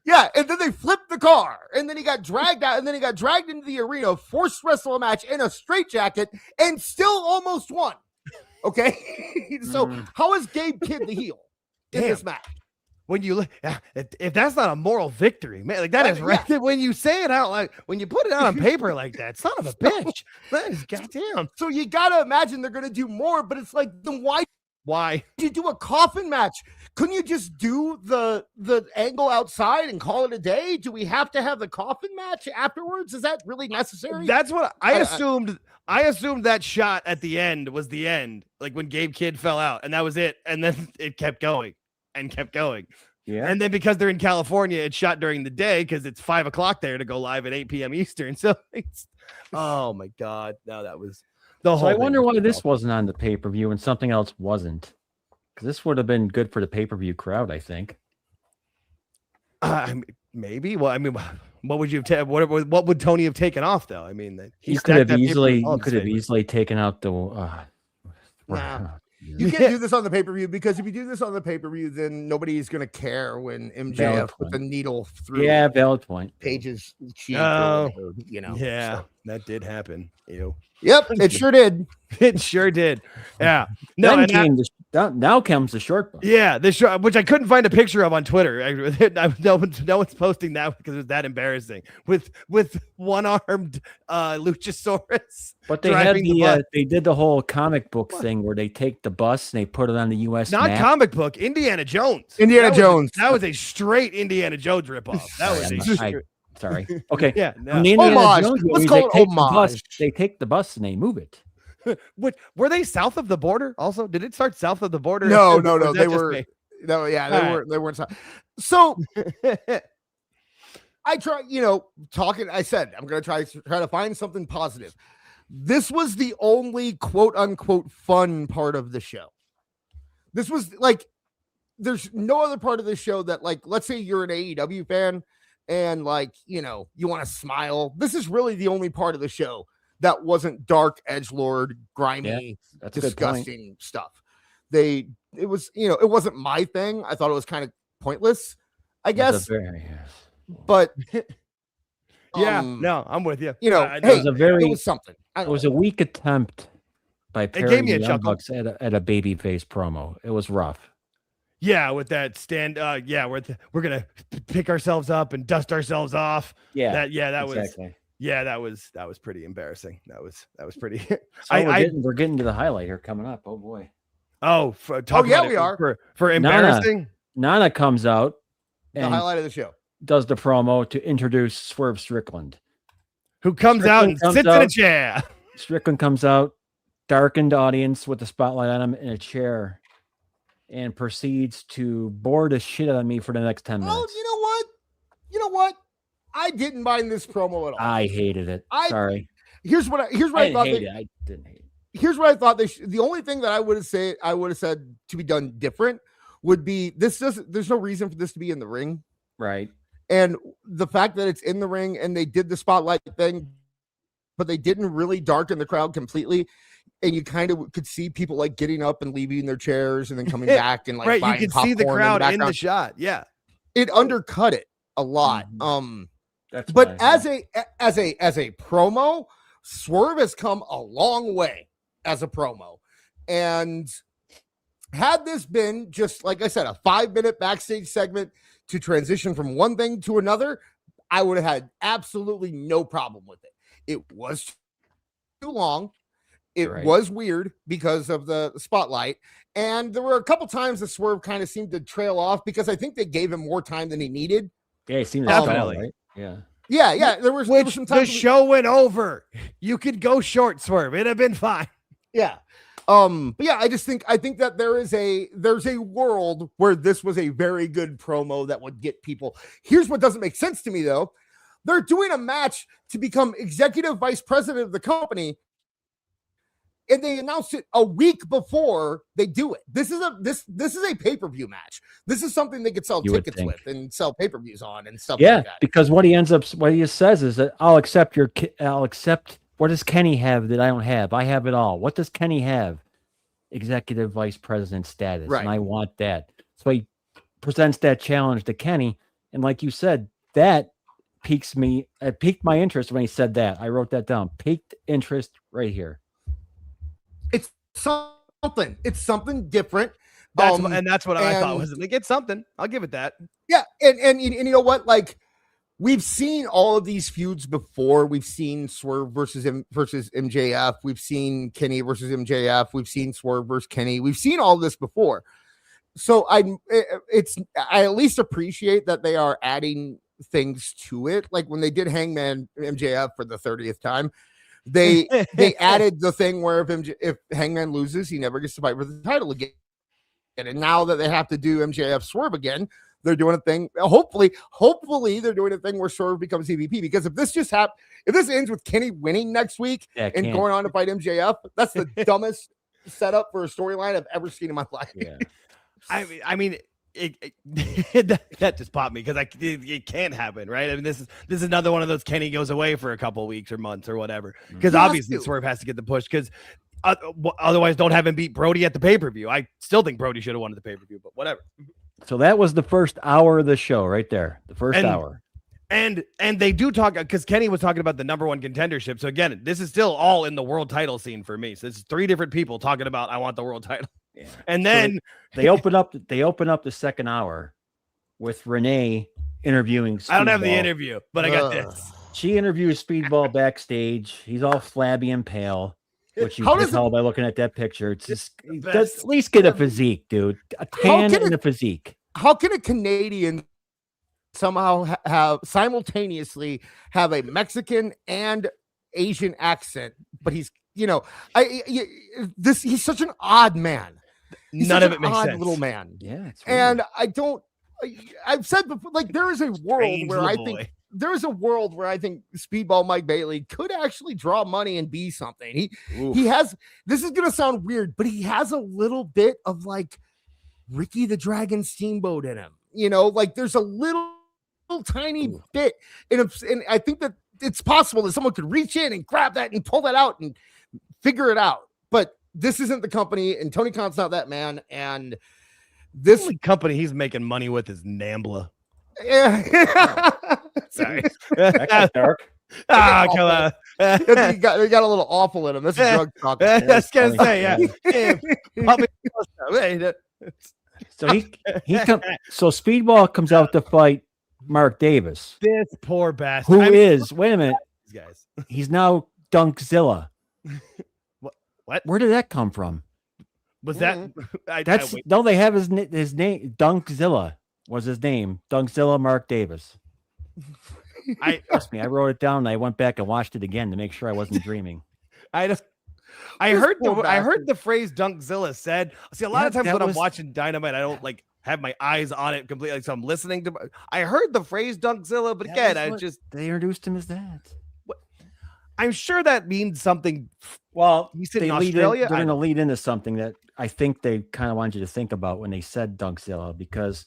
then they flipped the car, and then he got dragged out, and then he got dragged into the arena, forced wrestle a match in a straitjacket, and still almost won. Okay, so how is Gabe Kidd the heel in this match? When you look, if that's not a moral victory, man, like that is right. Yeah. When you say it out, like when you put it out on paper like that, son of a bitch, that is goddamn. So you gotta imagine they're gonna do more, but it's like, then why Why? You do a coffin match? Couldn't you just do the angle outside and call it a day? Do we have to have the coffin match afterwards? Is that really necessary? That's what I assumed. I assumed that shot at the end was the end, like when Gabe Kidd fell out, and that was it. And then it kept going and kept going. Yeah. And then because they're in California, it's shot during the day because it's 5 o'clock there to go live at 8 p.m. Eastern. So it's, oh my God. No, that was the whole So I thing wonder was why this awful. wasn't on the pay-per-view and something else wasn't. Because this would have been good for the pay-per-view crowd, I think. Maybe. Well, I mean, what would you have what would Tony have taken off though? I mean, You could have easily taken out the Nah. You can't do this on the pay-per-view, because if you do this on the pay-per-view, then nobody's gonna care when MJF put the needle through valid point. Paige's cheek. Oh, or whatever, you know. Yeah, So. that did happen. Ew. Yep, it sure did. It sure did. Yeah. No, Then came now comes the short bump. yeah, this show, which I couldn't find a picture of on Twitter. No one's posting that because it was that embarrassing. With one-armed Luchasaurus. But they had driving bus. they did the whole comic book thing where they take the bus and they put it on the U.S. Not map. comic book, Indiana Jones. That was a straight Indiana Jones ripoff. That was Sorry. Okay. Yeah. From No. the Indiana Homage. Jones Let's movies, call it they take the bus- homage. They take the bus and they move it. Were they south of the border? Also, did it start south of the border? No. Or was that They just were. me? No, yeah, All they weren't. So I try, talking. I said I'm gonna try to find something positive. This was the only quote unquote fun part of the show. This was like, there's no other part of the show that, like, let's say you're an AEW fan and like, you want to smile. This is really the only part of the show that wasn't dark, edgelord, grimy, that's a good point. disgusting stuff. It wasn't my thing. I thought it was kind of pointless, I guess. But yeah, no, I'm with you. It was something. It was a weak attempt by gave Perry me a and the Young chuckle. Bucks at a babyface promo. It was rough. Yeah, with that stand. We're gonna pick ourselves up and dust ourselves off. Yeah, that was pretty embarrassing. That was pretty. So we're getting to the highlight here coming up. Oh boy. We are for embarrassing. Nana comes out the and highlight of the show. Does the promo to introduce Swerve Strickland, who comes out and sits in a chair. Strickland comes out, darkened audience with the spotlight on him in a chair, and proceeds to bore the shit out of me for the next 10 minutes. Oh, you know what? I didn't mind this promo at all. I hated it. Sorry. Here's what I thought. I didn't hate it. Here's what I thought. The only thing that I would have said to be done different would be there's no reason for this to be in the ring. Right. And the fact that it's in the ring and they did the spotlight thing, but they didn't really darken the crowd completely. And you kind of could see people like getting up and leaving their chairs and then coming back and like, right. You can see the crowd in the shot. Yeah. It undercut it a lot. Mm-hmm. But as a promo, Swerve has come a long way as a promo. And had this been just, like I said, a 5-minute backstage segment to transition from one thing to another, I would have had absolutely no problem with it. It was too long. It was weird because of the spotlight. And there were a couple times the Swerve kind of seemed to trail off because I think they gave him more time than he needed. Yeah, he seemed Definitely. right? Yeah. Yeah. There was some time the show went over. You could go short, Swerve. It'd have been fine. Yeah. But yeah, I think that there's a world where this was a very good promo that would get people. Here's what doesn't make sense to me though. They're doing a match to become executive vice president of the company, and they announced it a week before they do it. This is a pay-per-view match. This is something they could sell tickets with and sell pay-per-views on and stuff like that. Because what he says is that I'll accept what does Kenny have that I don't have? I have it all. What does Kenny have? Executive vice president status. Right. And I want that. So he presents that challenge to Kenny. And like you said, that piqued my interest when he said that. I wrote that down. Piqued interest right here. It's something different. That's what I thought was like, it's something. I'll give it that. Yeah. And you know what? Like, we've seen all of these feuds before. We've seen Swerve versus MJF. We've seen Kenny versus MJF. We've seen Swerve versus Kenny. We've seen all this before. So I at least appreciate that they are adding things to it. Like when they did Hangman MJF for the 30th time, they added the thing where if Hangman loses, he never gets to fight for the title again. And now that they have to do MJF Swerve again, they're doing a thing. Hopefully they're doing a thing where Swerve becomes EVP. Because if this ends with Kenny winning next week and going on to fight MJF, that's the dumbest setup for a storyline I've ever seen in my life. Yeah. I mean, that just popped me because it can't happen, right? I mean, this is another one of those Kenny goes away for a couple weeks or months or whatever. Because obviously Swerve has to get the push because otherwise don't have him beat Brody at the pay-per-view. I still think Brody should have won the pay-per-view, but whatever. So that was the first hour of the show right there. The first hour. And they do talk because Kenny was talking about the number one contendership. So again, this is still all in the world title scene for me. So this is 3 different people talking about I want the world title. Yeah. And then they open up the second hour with Renee interviewing Speedball. I don't have the interview, but I got this. She interviews Speedball backstage. He's all flabby and pale, which you can tell by looking at that picture. It's just at least get a physique, dude. A tan and a physique. How can a Canadian somehow simultaneously have a Mexican and Asian accent? But he's he's such an odd man. None of it makes sense. Little man. Yeah. And I've said before, like there is a world where I think Speedball Mike Bailey could actually draw money and be something. He has, this is going to sound weird, but he has a little bit of like Ricky the Dragon Steamboat in him, like there's a little tiny bit. And I think that it's possible that someone could reach in and grab that and pull that out and figure it out. But this isn't the company, and Tony Khan's not that man. And this company he's making money with is Nambla. Yeah. Sorry. That's dark. Come on. They got a little awful in him. This is drug talk. I was gonna say, yeah. So Speedball comes out to fight Mark Davis. This poor bastard. Wait a minute. Guys. He's now Dunkzilla. What? Where did that come from? Was that? They have his name. Dunkzilla was his name. Dunkzilla Mark Davis. Trust me, I wrote it down and I went back and watched it again to make sure I wasn't dreaming. I heard the phrase Dunkzilla said. See, a lot of times when I'm watching Dynamite, I don't like have my eyes on it completely. So I'm listening to. I heard the phrase Dunkzilla, but again, they introduced him as that. I'm sure that means something. Well, he's in Australia. They're going to lead into something that I think they kind of wanted you to think about when they said Dunkzilla, because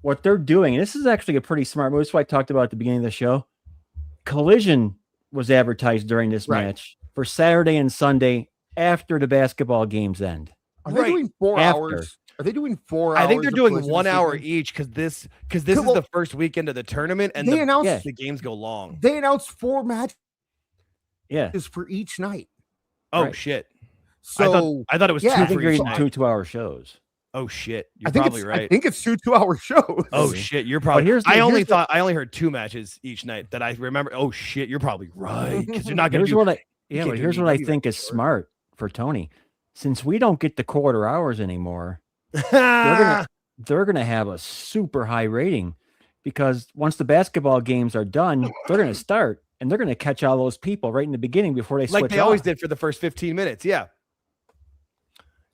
what they're doing, and this is actually a pretty smart move. This is what I talked about at the beginning of the show. Collision was advertised during this match for Saturday and Sunday after the basketball games end. Are they doing 4 hours? Are they doing 4 hours? I think they're doing 1 hour each because this is the first weekend of the tournament, and they announced the games go long. They announced 4 matches. Yeah, is for each night. Oh shit! So I thought it was 2 2-hour shows. Oh shit! You're probably right. I think it's 2 2-hour shows. Oh shit! You're probably. I only heard 2 matches each night that I remember. Oh shit! You're probably right because you're not going to. Here's what I think is smart for Tony. Since we don't get the quarter hours anymore, they're gonna have a super high rating because once the basketball games are done, they're gonna start. And they're going to catch all those people right in the beginning before they switch like they always did for the first 15 minutes. Yeah.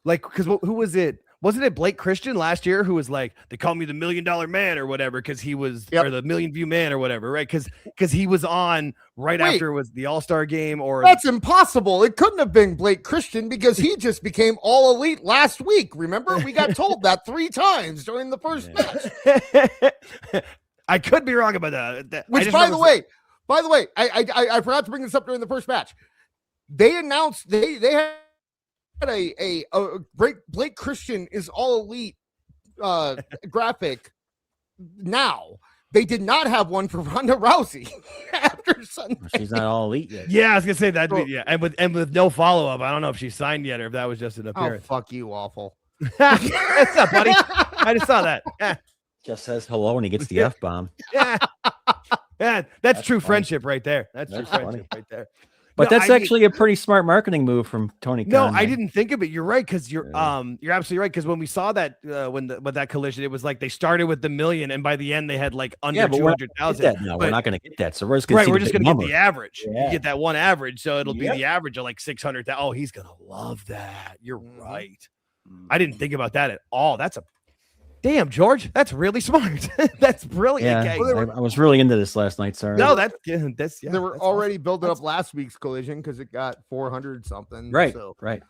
Like, because who was it? Wasn't it Blake Christian last year who was like, they call me the $1 million man or whatever because he was, or the million view man or whatever, right? Because he was on after it was the All-Star game or. That's impossible. It couldn't have been Blake Christian because he just became all elite last week. Remember? We got told that 3 times during the first match. I could be wrong about that. Which, by the way, I forgot to bring this up during the first match. They announced they had a great Blake Christian is all elite graphic. Now they did not have one for Ronda Rousey after Sunday. She's not all elite yet. Yeah, I was gonna say that. And with no follow up, I don't know if she's signed yet or if that was just an appearance. Oh, fuck you, awful. What's up, buddy? I just saw that. Just says hello and he gets the F-bomb. Yeah. Yeah, that's true friendship right there. That's true friendship right there. But that's actually a pretty smart marketing move from Tony Khan. No, I didn't think of it. You're right, because you're absolutely right. Because when we saw that when that collision, it was like they started with the million, and by the end they had like under 200,000. No, we're not going to get that. So we're just going to get the average. Yeah. You get that one average, so it'll be the average of like 600,000. Oh, he's gonna love that. You're right. I didn't think about that at all. That's a damn, George. That's really smart. That's brilliant. Yeah, I was really into this last night. Sorry. No, that's they were already building up last week's collision because it got 400 something. Right. So, right.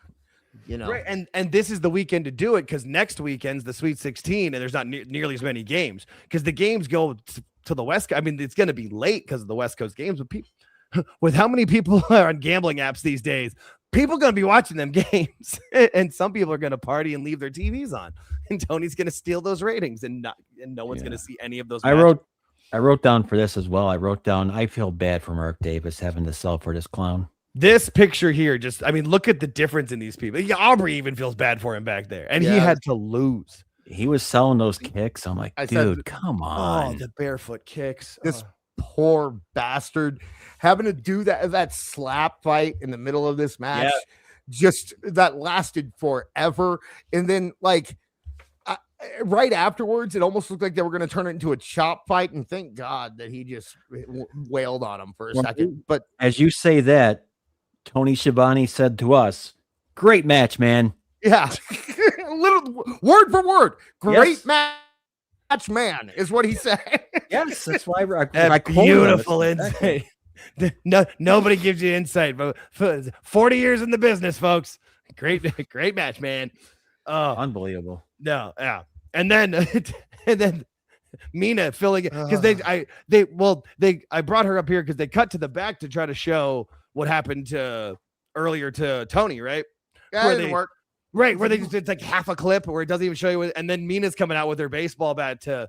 You know, right. And this is the weekend to do it, because next weekend's the Sweet 16, and there's not nearly as many games because the games go to the West. I mean, it's going to be late because of the West Coast games. But people, with how many people are on gambling apps these days, people are going to be watching them games, and some people are going to party and leave their TVs on. And Tony's going to steal those ratings, and no one's going to see any of those. I wrote down for this as well. I feel bad for Mark Davis having to sell for this clown. This picture here, look at the difference in these people. Aubrey even feels bad for him back there, and he had to lose. He was selling those kicks. I'm like, dude, come on. Oh, the barefoot kicks. This poor bastard having to do that slap fight in the middle of this match. Just that lasted forever, and then like right afterwards, it almost looked like they were going to turn it into a chop fight, and thank God that he just wailed on him for a second. But as you say that, Tony Schiavone said to us, "Great match, man." Yeah, little word for word, great match, man, is what he said. Yes, that's why I beautiful insight. No, nobody gives you insight, but 40 years in the business, folks. Great match, man. Unbelievable. No, yeah. And then Mina filling it because I brought her up here because they cut to the back to try to show what happened earlier to Tony, right? Yeah, it didn't work. Right, where it's like half a clip where it doesn't even show you, and then Mina's coming out with her baseball bat to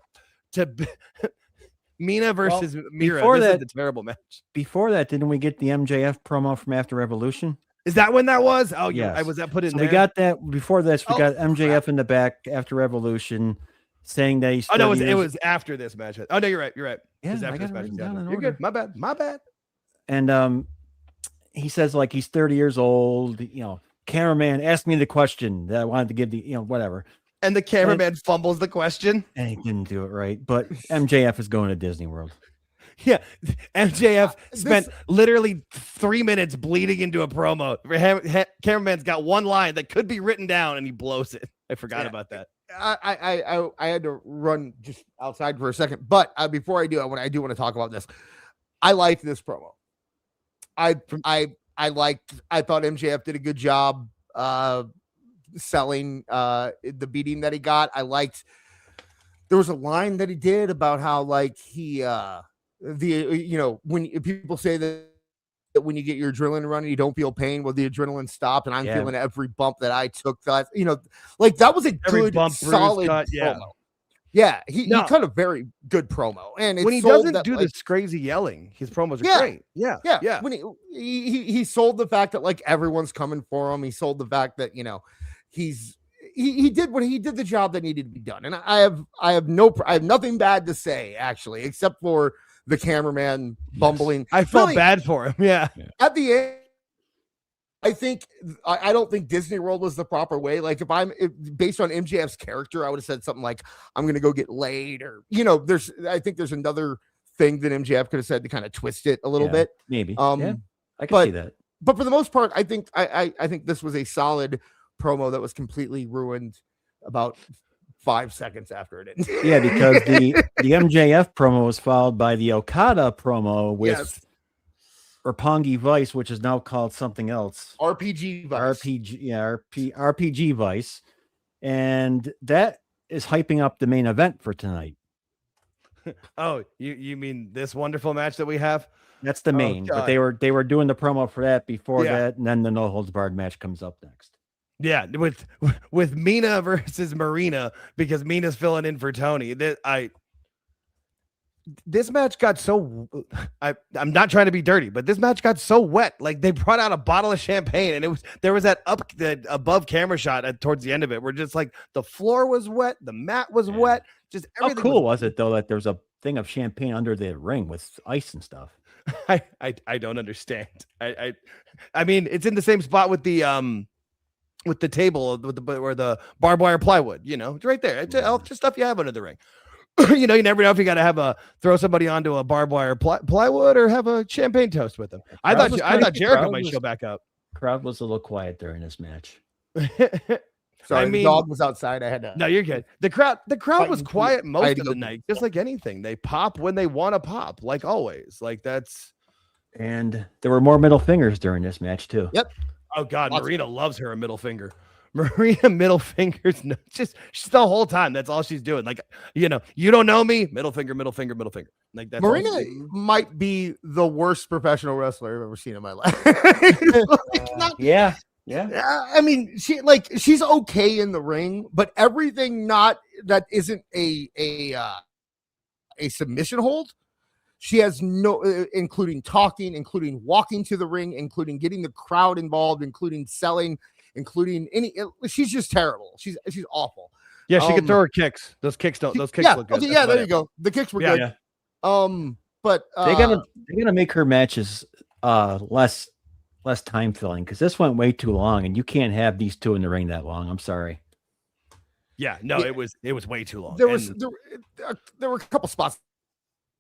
Mina versus Mira. This is a terrible match. Before that, didn't we get the MJF promo from After Revolution? Is that when that was? Oh, yeah. Yes. Was that put in there? We got that before this. We got MJF in the back after Revolution saying that he's. Oh, no, it was after this match. Oh, no, you're right. You're right. Yeah, after this match. You're good. My bad. And he says like he's 30 years old. You know, cameraman asked me the question that I wanted to give whatever. And the cameraman fumbles the question. And he didn't do it right. But MJF is going to Disney World. Yeah, MJF spent literally 3 minutes bleeding into a promo. Cameraman's got one line that could be written down, and he blows it. I forgot about that. I had to run just outside for a second, but before I do, I do want to talk about this. I liked this promo. I thought MJF did a good job selling the beating that he got. I liked. There was a line that he did about how like he. When people say that when you get your adrenaline running, you don't feel pain. Well, the adrenaline stopped, and I'm feeling every bump that I took. That like that was a good, solid promo. Yeah, he cut a very good promo, and when he doesn't do this crazy yelling, his promos are great. Yeah. When he sold the fact that like everyone's coming for him. He sold the fact that he did the job that needed to be done, and I have nothing bad to say actually, except for the cameraman bumbling. I felt bad for him. Yeah. At the end, I don't think Disney World was the proper way. Like based on MJF's character, I would have said something like, I'm going to go get laid, or, I think there's another thing that MJF could have said to kind of twist it a little bit. Maybe. I can see that. But for the most part, I think this was a solid promo that was completely ruined about 5 seconds after it ended. Yeah, because the MJF promo was followed by the Okada promo with Roppongi Vice, which is now called something else. RPG Vice. RPG Vice. And that is hyping up the main event for tonight. Oh, you mean this wonderful match that we have? That's the main, but they were doing the promo for that before that, and then the no holds barred match comes up next. Yeah, with Mina versus Marina, because Mina's filling in for Tony. This match got so I'm not trying to be dirty, but this match got so wet. Like they brought out a bottle of champagne, and there was that above camera shot towards the end of it, where just like the floor was wet, the mat was wet, just everything. How cool was it though that there was a thing of champagne under the ring with ice and stuff? I don't understand. I mean, it's in the same spot with the table where the barbed wire plywood, it's right there. It's all just stuff you have under the ring. You never know if you got to throw somebody onto a barbed wire plywood or have a champagne toast with them. I thought Jericho might show back up. Crowd was a little quiet during this match. Sorry, the dog was outside. I had to. No, you're good. The crowd was quiet most of the night, just like anything. They pop when they want to pop, like always. Like that's. And there were more middle fingers during this match too. Yep. Oh God, Marina loves her a middle finger. Marina middle fingers, she's the whole time. That's all she's doing. Like you don't know me. Middle finger, middle finger, middle finger. Like that. Marina might be the worst professional wrestler I've ever seen in my life. Yeah. I mean, she's okay in the ring, but everything that isn't a submission hold, she has no, including talking, including walking to the ring, including getting the crowd involved, including selling, including she's just terrible. She's awful. Yeah, she can throw her kicks. Those kicks look good. Okay, yeah, there you go. The kicks were good. Yeah. But they're gonna make her matches less time filling because this went way too long, and you can't have these two in the ring that long. I'm sorry. Yeah, no, it was way too long. There were a couple spots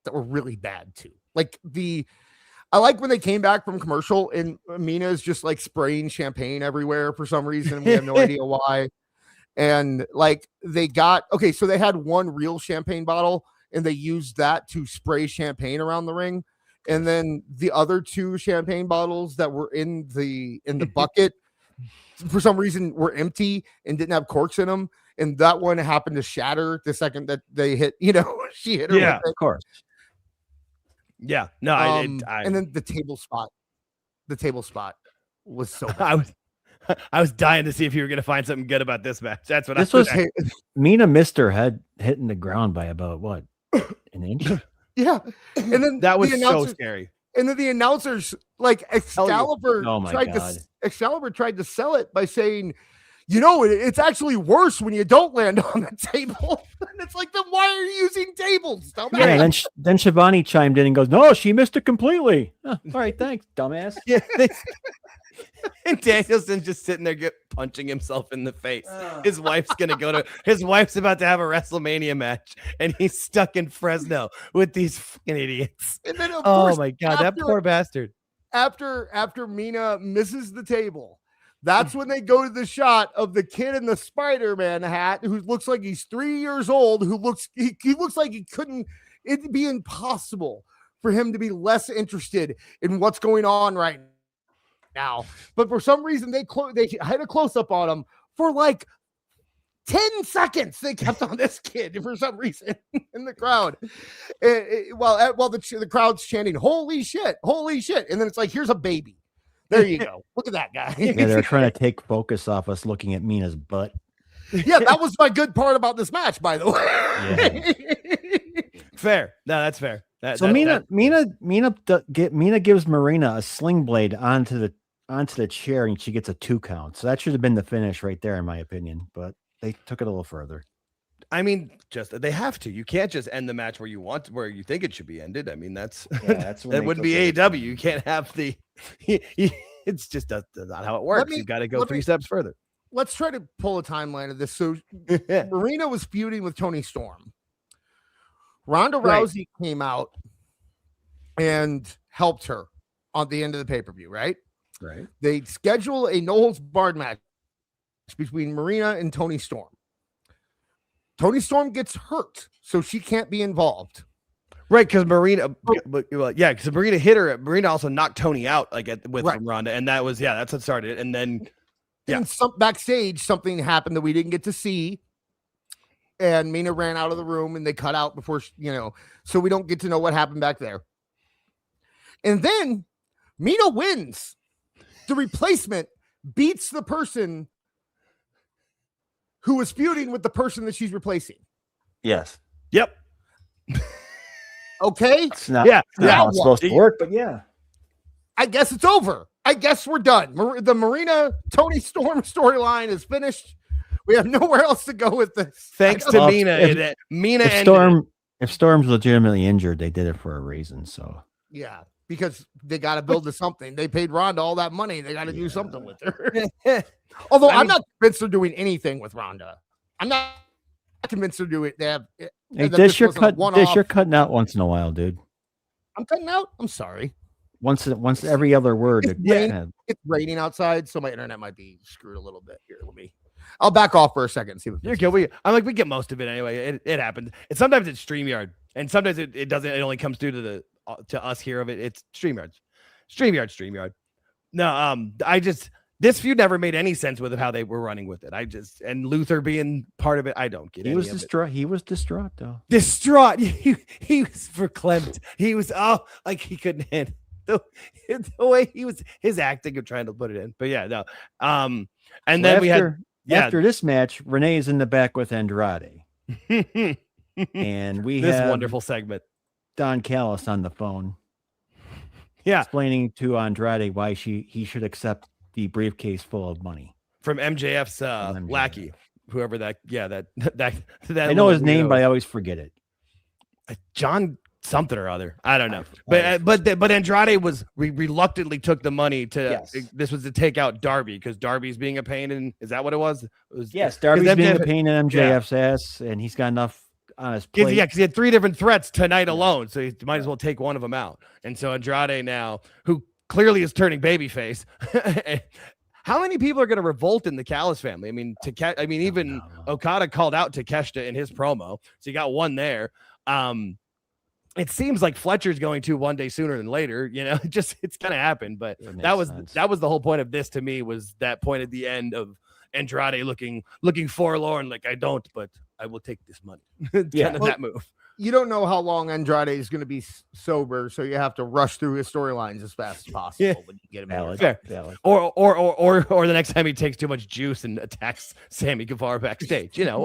that were really bad too. Like I like when they came back from commercial and Mina is just like spraying champagne everywhere for some reason. We have no idea why. And like so they had one real champagne bottle and they used that to spray champagne around the ring. And then the other two champagne bottles that were in the bucket for some reason were empty and didn't have corks in them. And that one happened to shatter the second that they hit, she hit her. Yeah, of course. Yeah. No, and then the table spot was so bad. I was dying to see if you were going to find something good about this match. That's what Mina missed her head hitting the ground by about what, an inch? Yeah, and then that was so scary. And then the announcers, like Excalibur, Excalibur tried to sell it by saying, it's actually worse when you don't land on the table. And it's like, then why are you using tables? Dumbass? Yeah, and then Shivani chimed in and goes, "No, she missed it completely." All right, thanks, dumbass. Yeah. And Danielson just sitting there punching himself in the face. His wife's about to have a WrestleMania match, and he's stuck in Fresno with these fucking idiots. And then, of oh course, my God, that poor bastard. After Mina misses the table, that's when they go to the shot of the kid in the Spider-Man hat who looks like he's 3 years old, he looks like it'd be impossible for him to be less interested in what's going on right now. But for some reason, they had a close-up on him for like 10 seconds. They kept on this kid for some reason in the crowd. While the crowd's chanting, "Holy shit, holy shit." And then it's like, here's a baby. There you go. Look at that guy. Yeah, they're trying to take focus off us looking at Mina's butt. Yeah, that was my good part about this match, by the way. Yeah. Fair. No, that's fair. Mina gives Marina a sling blade onto the chair, and she gets a 2 count. So that should have been the finish right there, in my opinion. But they took it a little further. I mean, they have to. You can't just end the match where you think it should be ended. I mean, that's that wouldn't be AEW. You can't have the. It's just not how it works. You've got to go 3 steps further. Let's try to pull a timeline of this. So Marina was feuding with Toni Storm. Ronda Rousey came out and helped her on the end of the pay-per-view, right? Right. They schedule a no-holds-barred match between Marina and Toni Storm. Toni Storm gets hurt, so she can't be involved. Right, because Marina hit her. Marina also knocked Toni out from Ronda, and that's what started. And then, backstage, something happened that we didn't get to see, and Mina ran out of the room, and they cut out before so we don't get to know what happened back there. And then Mina wins. The replacement beats the person who was feuding with the person that she's replacing. Yes. Yep. Okay. It's not how it's supposed to work, but yeah. I guess it's over. I guess we're done. The Marina Toni Storm storyline is finished. We have nowhere else to go with this. Thanks to Mina. If Storm's legitimately injured, they did it for a reason. So Yeah, because they got to build to something. They paid Ronda all that money. They got to do something with her. Although I'm not convinced they're doing anything with Ronda. I'm not convinced they're doing it. They have. hey, Dish, you're cutting out once in a while, dude. I'm cutting out. I'm sorry. Once every other word. It's raining outside, so my internet might be screwed a little bit here. I'll back off for a second. See what you're good. We get most of it anyway. It happens. And sometimes it's StreamYard, and sometimes it doesn't. It only comes through to us here of it. It's StreamYard. No, this feud never made any sense with how they were running with it. And Luther being part of it, I don't get it. He was distraught though. Distraught. He was verklempt. He was like he couldn't hit the way his acting of trying to put it in. But yeah, no. And so then after this match, Renee is in the back with Andrade. And we have wonderful segment. Don Callis on the phone. Yeah. Explaining to Andrade why he should accept the briefcase full of money from MJF's lackey, whoever that I know his name, but I always forget it. John something or other. I don't know. But Andrade was reluctantly took the money to this was to take out Darby because Darby's being a pain. And is that what it was? Yes, Darby's being a pain in MJF's ass, and he's got enough on his plate. Yeah, because he had 3 different threats tonight alone, so he might as well take one of them out. And so Andrade now, who clearly is turning babyface. How many people are going to revolt in the Callis family? I mean, even Okada called out Takeshita in his promo, so you got one there. It seems like Fletcher's going to one day sooner than later. You know, it's going to happen. But that was the whole point of this to me, was that point at the end of Andrade looking forlorn, like I don't, but I will take this money. That move. You don't know how long Andrade is going to be sober, so you have to rush through his storylines as fast as possible when you get him out. Or the next time he takes too much juice and attacks Sammy Guevara backstage. You know,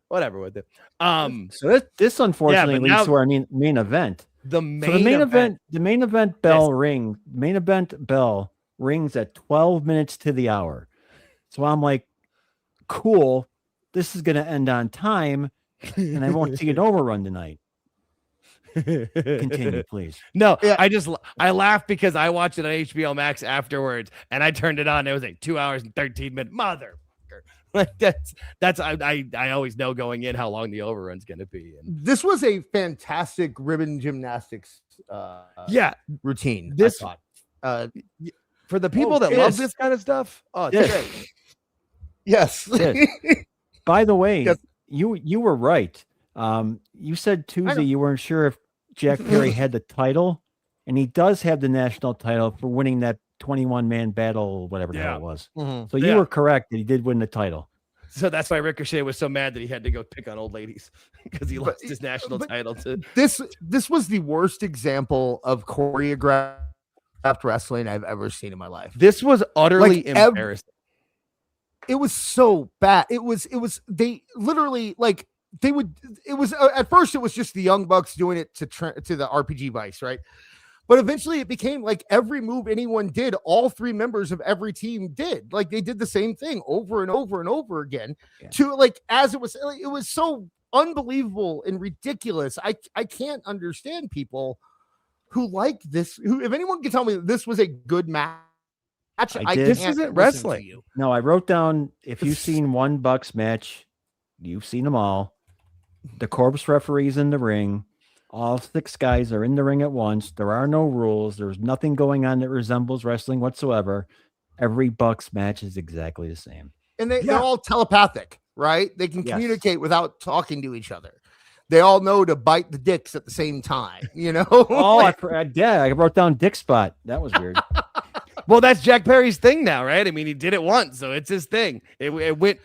whatever with it. So this unfortunately leads to our main event. The main event bell rings at 12 minutes to the hour. So I'm like, cool, this is going to end on time. And I won't see an overrun tonight. Continue, please. No, yeah. I laughed because I watched it on HBO Max afterwards, and I turned it on. And it was like 2 hours and 13 minutes. Motherfucker! Like that's I always know going in how long the overrun's going to be. And this was a fantastic ribbon gymnastics routine. This I thought. For the people that love this kind of stuff. Oh, it's great. Yes. By the way. Yes. You were right. You said Tuesday you weren't sure if Jack Perry had the title, and he does have the national title for winning that 21-man battle, whatever the hell it was. Mm-hmm. So you were correct that he did win the title. So that's why Ricochet was so mad that he had to go pick on old ladies because he lost his national title to this was the worst example of choreographed wrestling I've ever seen in my life. This was utterly embarrassing. It was so bad. It was they literally at first it was just the Young Bucks doing it to the RPG Vice, right? But eventually it became like every move anyone did, all 3 members of every team did. Like they did the same thing over and over and over again it was so unbelievable and ridiculous. I can't understand people who like this, if anyone can tell me that this was a good match. This isn't wrestling. No, I wrote down, if you've seen one Bucks match, you've seen them all. The corpse referee's in the ring. All 6 guys are in the ring at once. There are no rules. There's nothing going on that resembles wrestling whatsoever. Every Bucks match is exactly the same. And they're all telepathic, right? They can communicate without talking to each other. They all know to bite the dicks at the same time, you know? I wrote down dick spot. That was weird. Well, that's Jack Perry's thing now, right? I mean, he did it once, so it's his thing. It went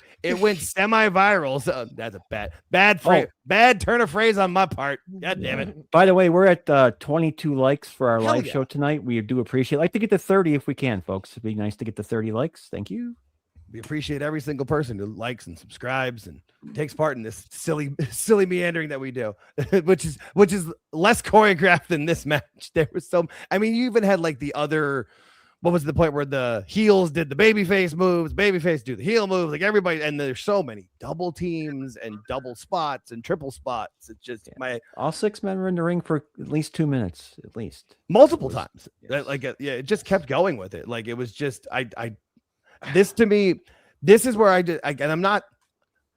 semi-viral. So that's a bad turn of phrase on my part. God damn it! By the way, we're at 22 likes for our live show tonight. We do appreciate. Like to get to 30 if we can, folks. It'd be nice to get to 30 likes. Thank you. We appreciate every single person who likes and subscribes and takes part in this silly meandering that we do, which is less choreographed than this match. There was you even had like the other. what was the point where the heels did the babyface moves, babyface do the heel moves, like everybody, and there's so many double teams and double spots and triple spots. It's just all 6 men were in the ring for at least 2 minutes, at least multiple times. Yes. It just kept going with it. Like it was just this to me, this is where and I'm not.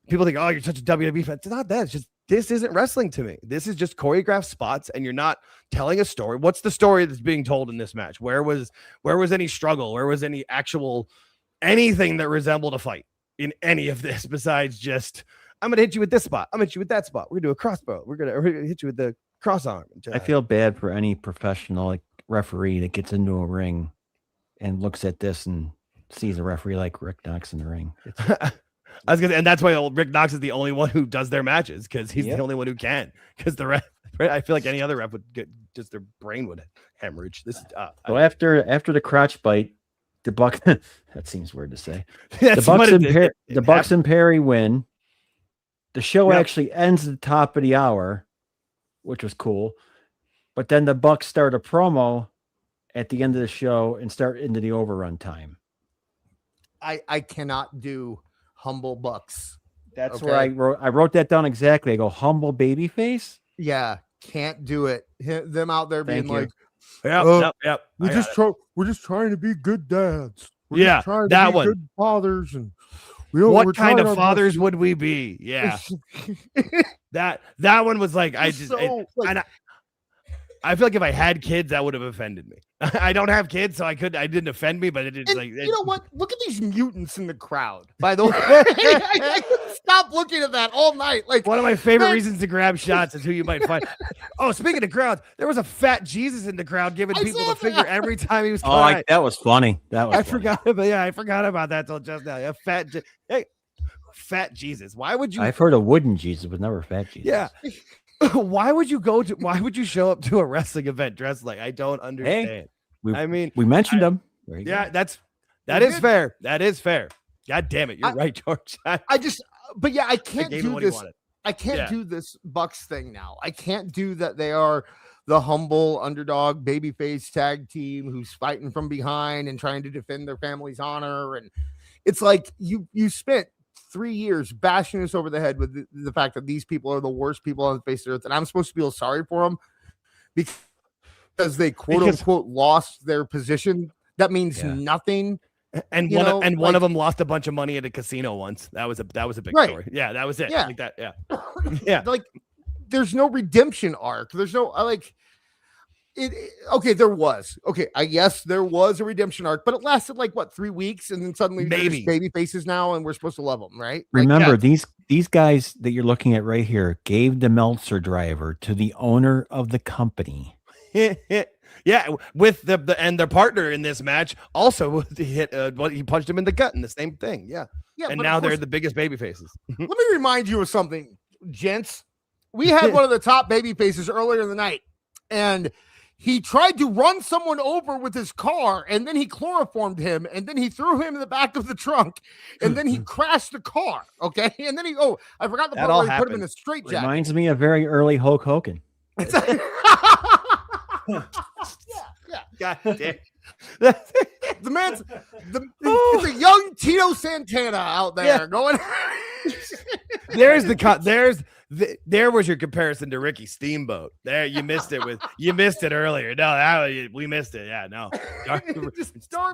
People think, oh, you're such a WWE fan. It's not that. It's just this isn't wrestling to me. This is just choreographed spots, and you're not telling a story. What's the story that's being told in this match? Where was any struggle? Where was any actual anything that resembled a fight in any of this besides just I'm gonna hit you with this spot. I'm gonna hit you with that spot. We're gonna do a crossbow. We're gonna hit you with the cross arm. I feel bad for any professional referee that gets into a ring and looks at this and sees a referee like Rick Knox in the ring. I was gonna, and that's why Rick Knox is the only one who does their matches because he's the only one who can. Because the ref, I feel like any other ref would get just their brain would hemorrhage. This is so after the crotch bite, the Bucks. That seems weird to say. The Bucks and Perry win. The show actually ends at the top of the hour, which was cool. But then the Bucks start a promo at the end of the show and start into the overrun time. I cannot do humble Bucks. That's where I wrote that down exactly. I go humble babyface. Yeah, can't do it. Them out there being like, yep. We're just trying to be good dads. We're just trying to that be one. good fathers, and what kind of fathers would we be? Yeah, that one was like I feel like if I had kids, that would have offended me. I don't have kids, so I didn't offend me, but it is like you know what? Look at these mutants in the crowd. By the way, I couldn't stop looking at that all night. Like one of my favorite reasons to grab shots is who you might find. Oh, speaking of crowds, there was a fat Jesus in the crowd giving people the finger every time he was. That was funny. I forgot about that till just now. Yeah, fat Jesus. Why would you? I've heard of wooden Jesus, but never fat Jesus. Yeah. Why would you show up to a wrestling event dressed like? I don't understand. Hey, we mentioned them. Yeah, that is fair. That is fair. God damn it, you're right, George. I can't do this. I can't do this Bucks thing now. I can't do that. They are the humble underdog babyface tag team who's fighting from behind and trying to defend their family's honor. And it's like you spent 3 years bashing us over the head with the fact that these people are the worst people on the face of the earth, and I'm supposed to feel sorry for them because they quote unquote lost their position. That means nothing. And one of them lost a bunch of money at a casino once. That was a big story. Yeah, that was it. Yeah, like that. Yeah, yeah. Like there's no redemption arc. There's no Okay, there was. Okay, I guess there was a redemption arc, but it lasted like 3 weeks, and then suddenly they're just baby faces now, and we're supposed to love them, right? Remember, these guys that you're looking at right here gave the Meltzer driver to the owner of the company. Yeah, with their partner in this match also he punched him in the gut in the same thing. Yeah, and now they're the biggest baby faces. Let me remind you of something, gents. We had one of the top baby faces earlier in the night, and he tried to run someone over with his car, and then he chloroformed him, and then he threw him in the back of the trunk, and then he crashed the car. Okay, and then I forgot the part where he put him in a straitjacket. Reminds me of very early Hulk Hogan. Yeah. God damn. It's a young Tito Santana out there going. There was your comparison to Ricky Steamboat. There, you missed it earlier. No, we missed it. Yeah, no.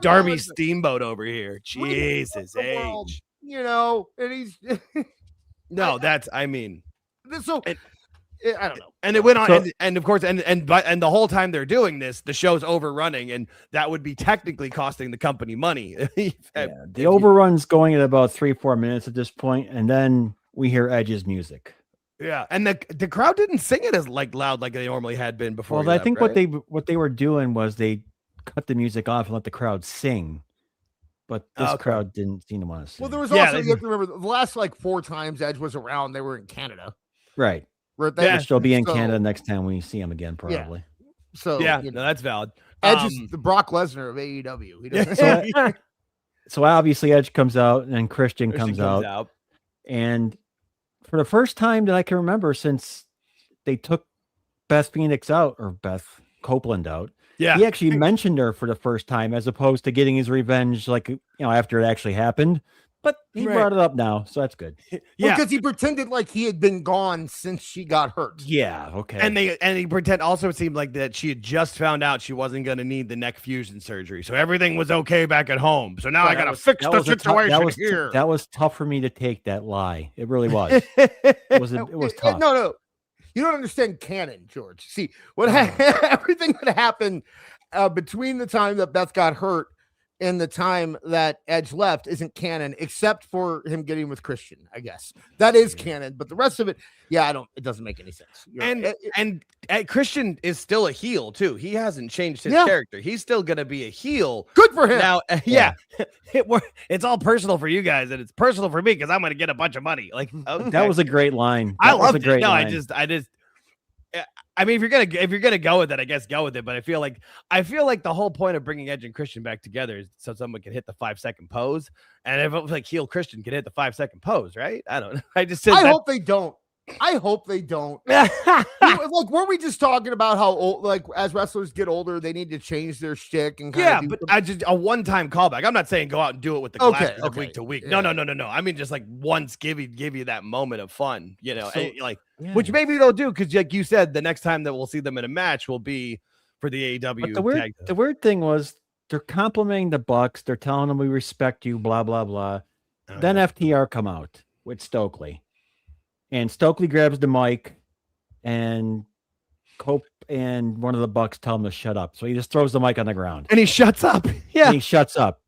Darby Steamboat over here. Jesus age. And he's no, so. I don't know. And it went on, and of course, and the whole time they're doing this, the show's overrunning, and that would be technically costing the company money. The overrun's going at about 3-4 minutes at this point, and then we hear Edge's music. Yeah, and the crowd didn't sing it as loud like they normally had been before. Well, I think what they were doing was they cut the music off and let the crowd sing. But this crowd didn't seem to want to sing. Well, there was also you have to remember the last 4 times Edge was around, they were in Canada, right? She'll be in Canada next time we see him again, probably. Yeah. So that's valid. Edge is the Brock Lesnar of AEW. So obviously Edge comes out and Christian comes out. And for the first time that I can remember since they took Beth Phoenix out, or Beth Copeland out, Yeah. He actually mentioned her for the first time as opposed to getting his revenge, like, after it actually happened. But he Right. brought it up now, so that's good. Yeah. Because he pretended like he had been gone since she got hurt. Yeah, okay. And he pretend also it seemed like that she had just found out she wasn't going to need the neck fusion surgery, so everything was okay back at home. So now I got to fix the situation here. That was tough for me to take that lie. It really was. It was tough. No, you don't understand canon, George. See everything that happened between the time that Beth got hurt and the time that Edge left isn't canon, except for him getting with Christian. I guess that is canon, but the rest of it, it doesn't make any sense. And Christian is still a heel too. He hasn't changed his character. He's still gonna be a heel. Good for him. Now, it's all personal for you guys, and it's personal for me because I'm gonna get a bunch of money. Like that was a great line. I love it. No, line. I mean, if you're gonna go with it, I guess go with it. But I feel like the whole point of bringing Edge and Christian back together is so someone can hit the 5-second pose. And if it was like heel Christian can hit the 5-second pose, right? I don't know. I hope they don't. Like, weren't we just talking about how old, like, as wrestlers get older, they need to change their shtick and but I just a one-time callback. I'm not saying go out and do it with the glasses week to week. Yeah. No. I mean, just like once give you that moment of fun, which maybe they'll do because, like you said, the next time that we'll see them in a match will be for the AEW. But the weird thing was they're complimenting the Bucks. They're telling them we respect you, blah blah blah. Then FTR come out with Stokely. And Stokely grabs the mic, and Cope and one of the Bucks tell him to shut up. So he just throws the mic on the ground. And he shuts up. Yeah. And he shuts up.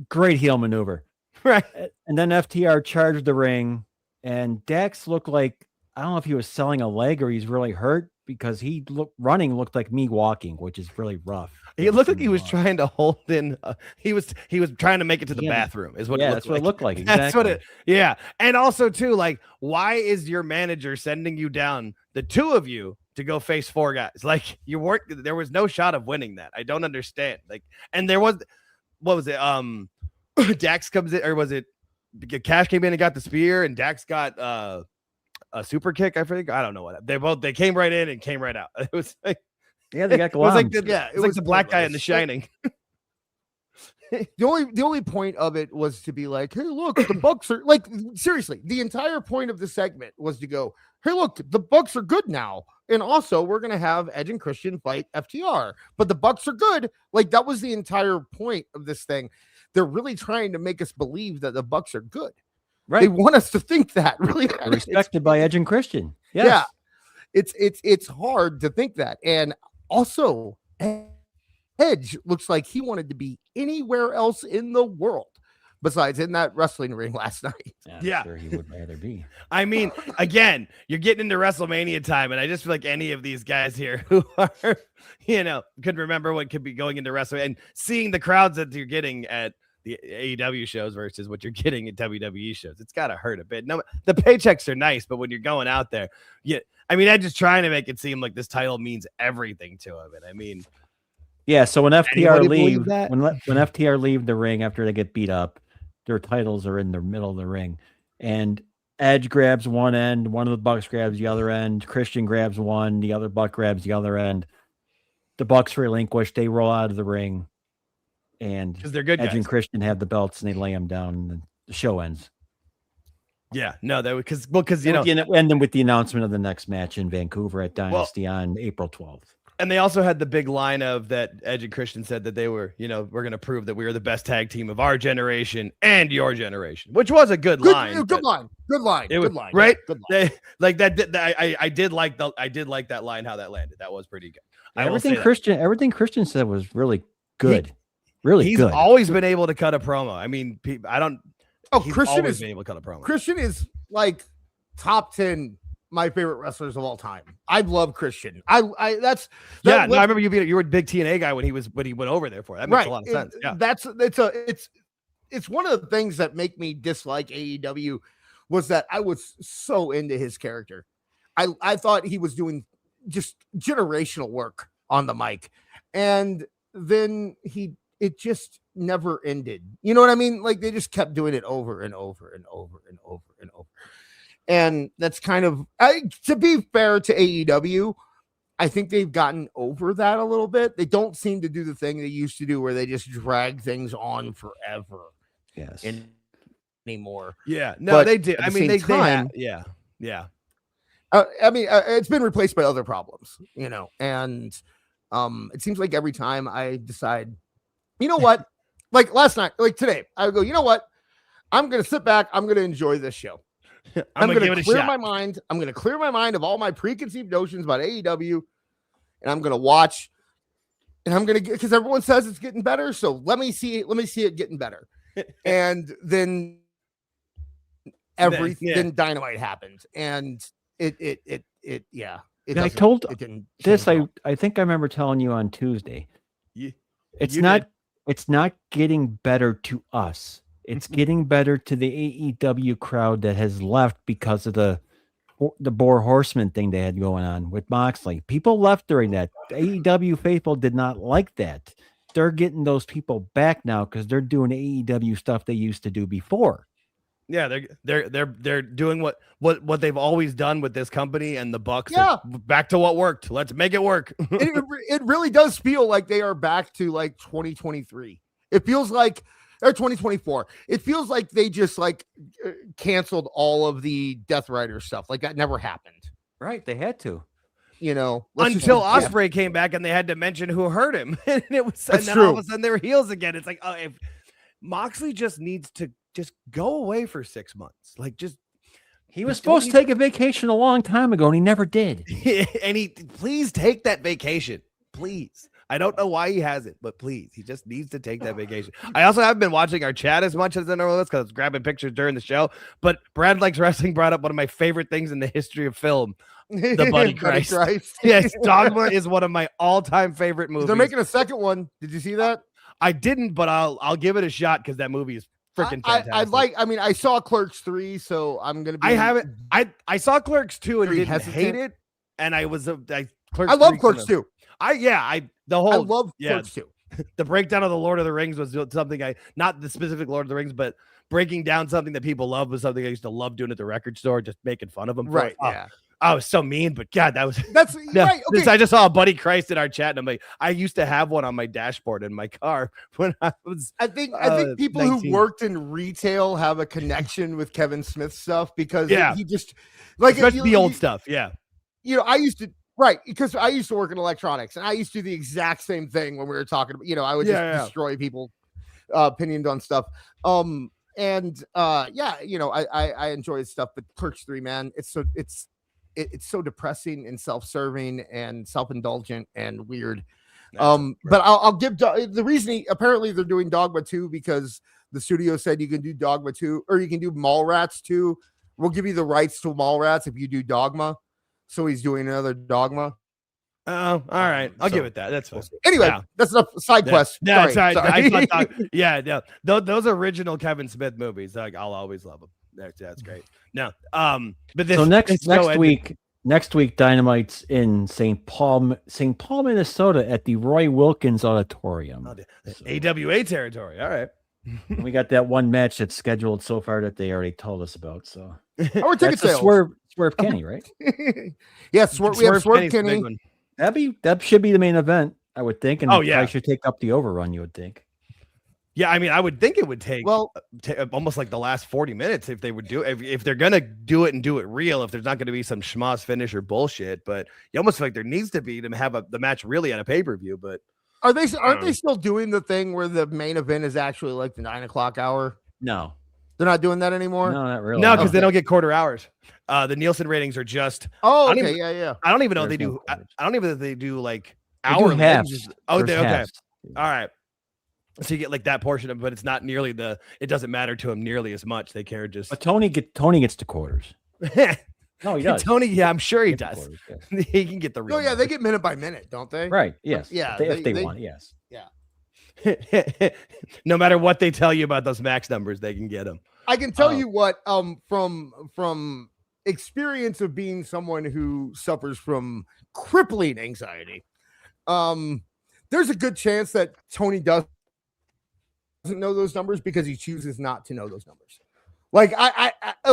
Great heel maneuver. Right. And then FTR charged the ring, and Dax looked like, I don't know if he was selling a leg or he's really hurt because he looked like me walking, which is really rough. He looked like he was trying to hold in. He was trying to make it to the bathroom. Is what it looked like. What it looked like. Exactly. That's what it. Yeah, and also too, like, why is your manager sending you down, the two of you, to go face 4 guys? Like, you weren't. There was no shot of winning that. I don't understand. Like, and there was, what was it? Dax comes in, or was it? Cash came in and got the spear, and Dax got a super kick. I think. I don't know what. They came right in and came right out. It was like. Yeah, they got it was like the black guy in The Shining. The only point of it was to be like, hey, look, the Bucks are, like, seriously, the entire point of the segment was to go, hey, look, the Bucks are good now. And also we're going to have Edge and Christian fight FTR, but the Bucks are good. Like, that was the entire point of this thing. They're really trying to make us believe that the Bucks are good. Right. They want us to think that, really. Respected by Edge and Christian. Yes. Yeah. It's hard to think that. And also, Edge looks like he wanted to be anywhere else in the world besides in that wrestling ring last night. Yeah. Sure he would rather be. I mean, again, you're getting into WrestleMania time, and I just feel like any of these guys here who are, could remember what could be going into wrestling and seeing the crowds that you're getting at the AEW shows versus what you're getting at WWE shows. It's got to hurt a bit. No, the paychecks are nice, but when you're going out there, I mean, I'm just trying to make it seem like this title means everything to him. And I mean, yeah. So when FTR leave, when FTR leave the ring after they get beat up, their titles are in the middle of the ring, and Edge grabs one end, one of the Bucks grabs the other end, Christian grabs one, the other Buck grabs the other end. The Bucks relinquish, they roll out of the ring, and because they're good Edge guys. and Christian have the belts, and they lay them down, and the show ends. Yeah, no, that because and then with the announcement of the next match in Vancouver at Dynasty on April 12th. And they also had the big line of that Edge and Christian said that they were, we're going to prove that we are the best tag team of our generation and your generation, which was a good line. Good line. It was, right? Yeah, good line. I did like that line, how that landed. That was pretty good. Everything Christian said was really good. He's good. always been able to cut a promo. I mean, Christian has been able to cut a promo. Christian is like top 10 my favorite wrestlers of all time. I love Christian. I remember you were a big TNA guy when he went over there for it. That makes a lot of sense. Yeah. It's one of the things that make me dislike AEW was that I was so into his character. I thought he was doing just generational work on the mic, and then it just never ended. You know what I mean? Like, they just kept doing it over and over and over and over and over. And that's kind of, to be fair to AEW, I think they've gotten over that a little bit. They don't seem to do the thing they used to do where they just drag things on forever. Yes. Anymore. Yeah. No, But they do. at the I mean, same time, yeah. Yeah. it's been replaced by other problems, and it seems like every time I decide, you know what, like last night, like today, I go, you know what, I'm gonna sit back, I'm gonna enjoy this show. I'm gonna clear my mind. I'm gonna clear my mind of all my preconceived notions about AEW, and I'm gonna watch, and I'm gonna get, because everyone says it's getting better, so let me see it getting better, and then everything Dynamite happened, and it I told this. I think I remember telling you on Tuesday. It's not getting better to us. It's getting better to the AEW crowd that has left because of the Boar Horseman thing they had going on with Moxley. People left during that. The AEW faithful did not like that. They're getting those people back now because they're doing AEW stuff they used to do before. Yeah, they're doing what they've always done with this company, and the Bucks Yeah. are back to what worked. Let's make it work. it really does feel like they are back to like 2023. It feels like, or 2024. It feels like they just like canceled all of the Death Rider stuff. Like that never happened. Right? They had to. Until Ospreay came back and they had to mention who hurt him, and it was, That's and then true. all of a sudden they were heels again. It's like, oh, if Moxley just needs to just go away for 6 months, like he was supposed to take a vacation a long time ago, and he never did. And please take that vacation, please. I don't know why he hasn't, but please, he just needs to take that vacation. I also haven't been watching our chat as much as I normally was because I was grabbing pictures during the show. But Brad Likes Wrestling brought up one of my favorite things in the history of film, the Buddy Christ. Yes, Dogma is one of my all-time favorite movies. They're making a second one. Did you see that? I didn't, but I'll give it a shot because that movie is freaking fantastic. I saw Clerks 3, so I'm gonna be. I haven't. I saw Clerks 2 and didn't hesitant? hate it, and I was Clerks I love 3 Clerks 2. I love Clerks 2. The breakdown of the Lord of the Rings was something not the specific Lord of the Rings, but breaking down something that people love was something I used to love doing at the record store, just making fun of them. Right. Yeah. I was so mean, but God, that's right. Okay. I just saw a Buddy Christ in our chat, and I'm like, I used to have one on my dashboard in my car when I was. I think people 19. who worked in retail have a connection with Kevin Smith stuff because he just especially the old stuff. Yeah. I used to. Right, because I used to work in electronics, and I used to do the exact same thing when we were talking about, I would just destroy people's opinions on stuff. I enjoy this stuff, but Clerks 3, man, it's so depressing and self-serving and self-indulgent and weird. But I'll give the reason apparently they're doing Dogma 2 because the studio said you can do Dogma 2 or you can do Mallrats 2. We'll give you the rights to Mallrats if you do Dogma. So he's doing another Dogma. Oh, all right. I'll give it that. That's fine. Anyway, that's enough side quest. Yeah, Sorry. Those original Kevin Smith movies, I'll always love them. That's great. No, but this, so next week, Dynamite's in St. Paul, Minnesota, at the Roy Wilkins Auditorium. AWA territory. All right. We got that one match that's scheduled so far that they already told us about. So our ticket sales. Swerve Kenny, right? Yes, we have Swerve Kenny. That should be the main event, I would think. And I should take up the overrun, you would think. Yeah, I mean, I would think it would take almost like the last 40 minutes if they would do if they're gonna do it and do it real. If there's not going to be some schmoz finish or bullshit, but you almost feel like there needs to be to have the match really on a pay-per-view. But aren't they still doing the thing where the main event is actually like the 9 o'clock hour? No. They're not doing that anymore? No, not really. No, because they don't get quarter hours. The Nielsen ratings are just. Oh, okay, yeah. I don't even know if they do. I don't even know if they do like hour halves. Oh, okay. All right. So you get like that portion of, but it's not nearly it doesn't matter to him nearly as much. They care just. But Tony gets the quarters. No, he does. Tony, yeah, I'm sure he does. Quarters, yes. He can get the real. Oh, yeah, they get minute by minute, don't they? Right. Yes. Yeah. If they want, yes. Yeah. No matter what they tell you about those max numbers, they can get them. I can tell you what, from experience of being someone who suffers from crippling anxiety, there's a good chance that Tony doesn't know those numbers because he chooses not to know those numbers. Like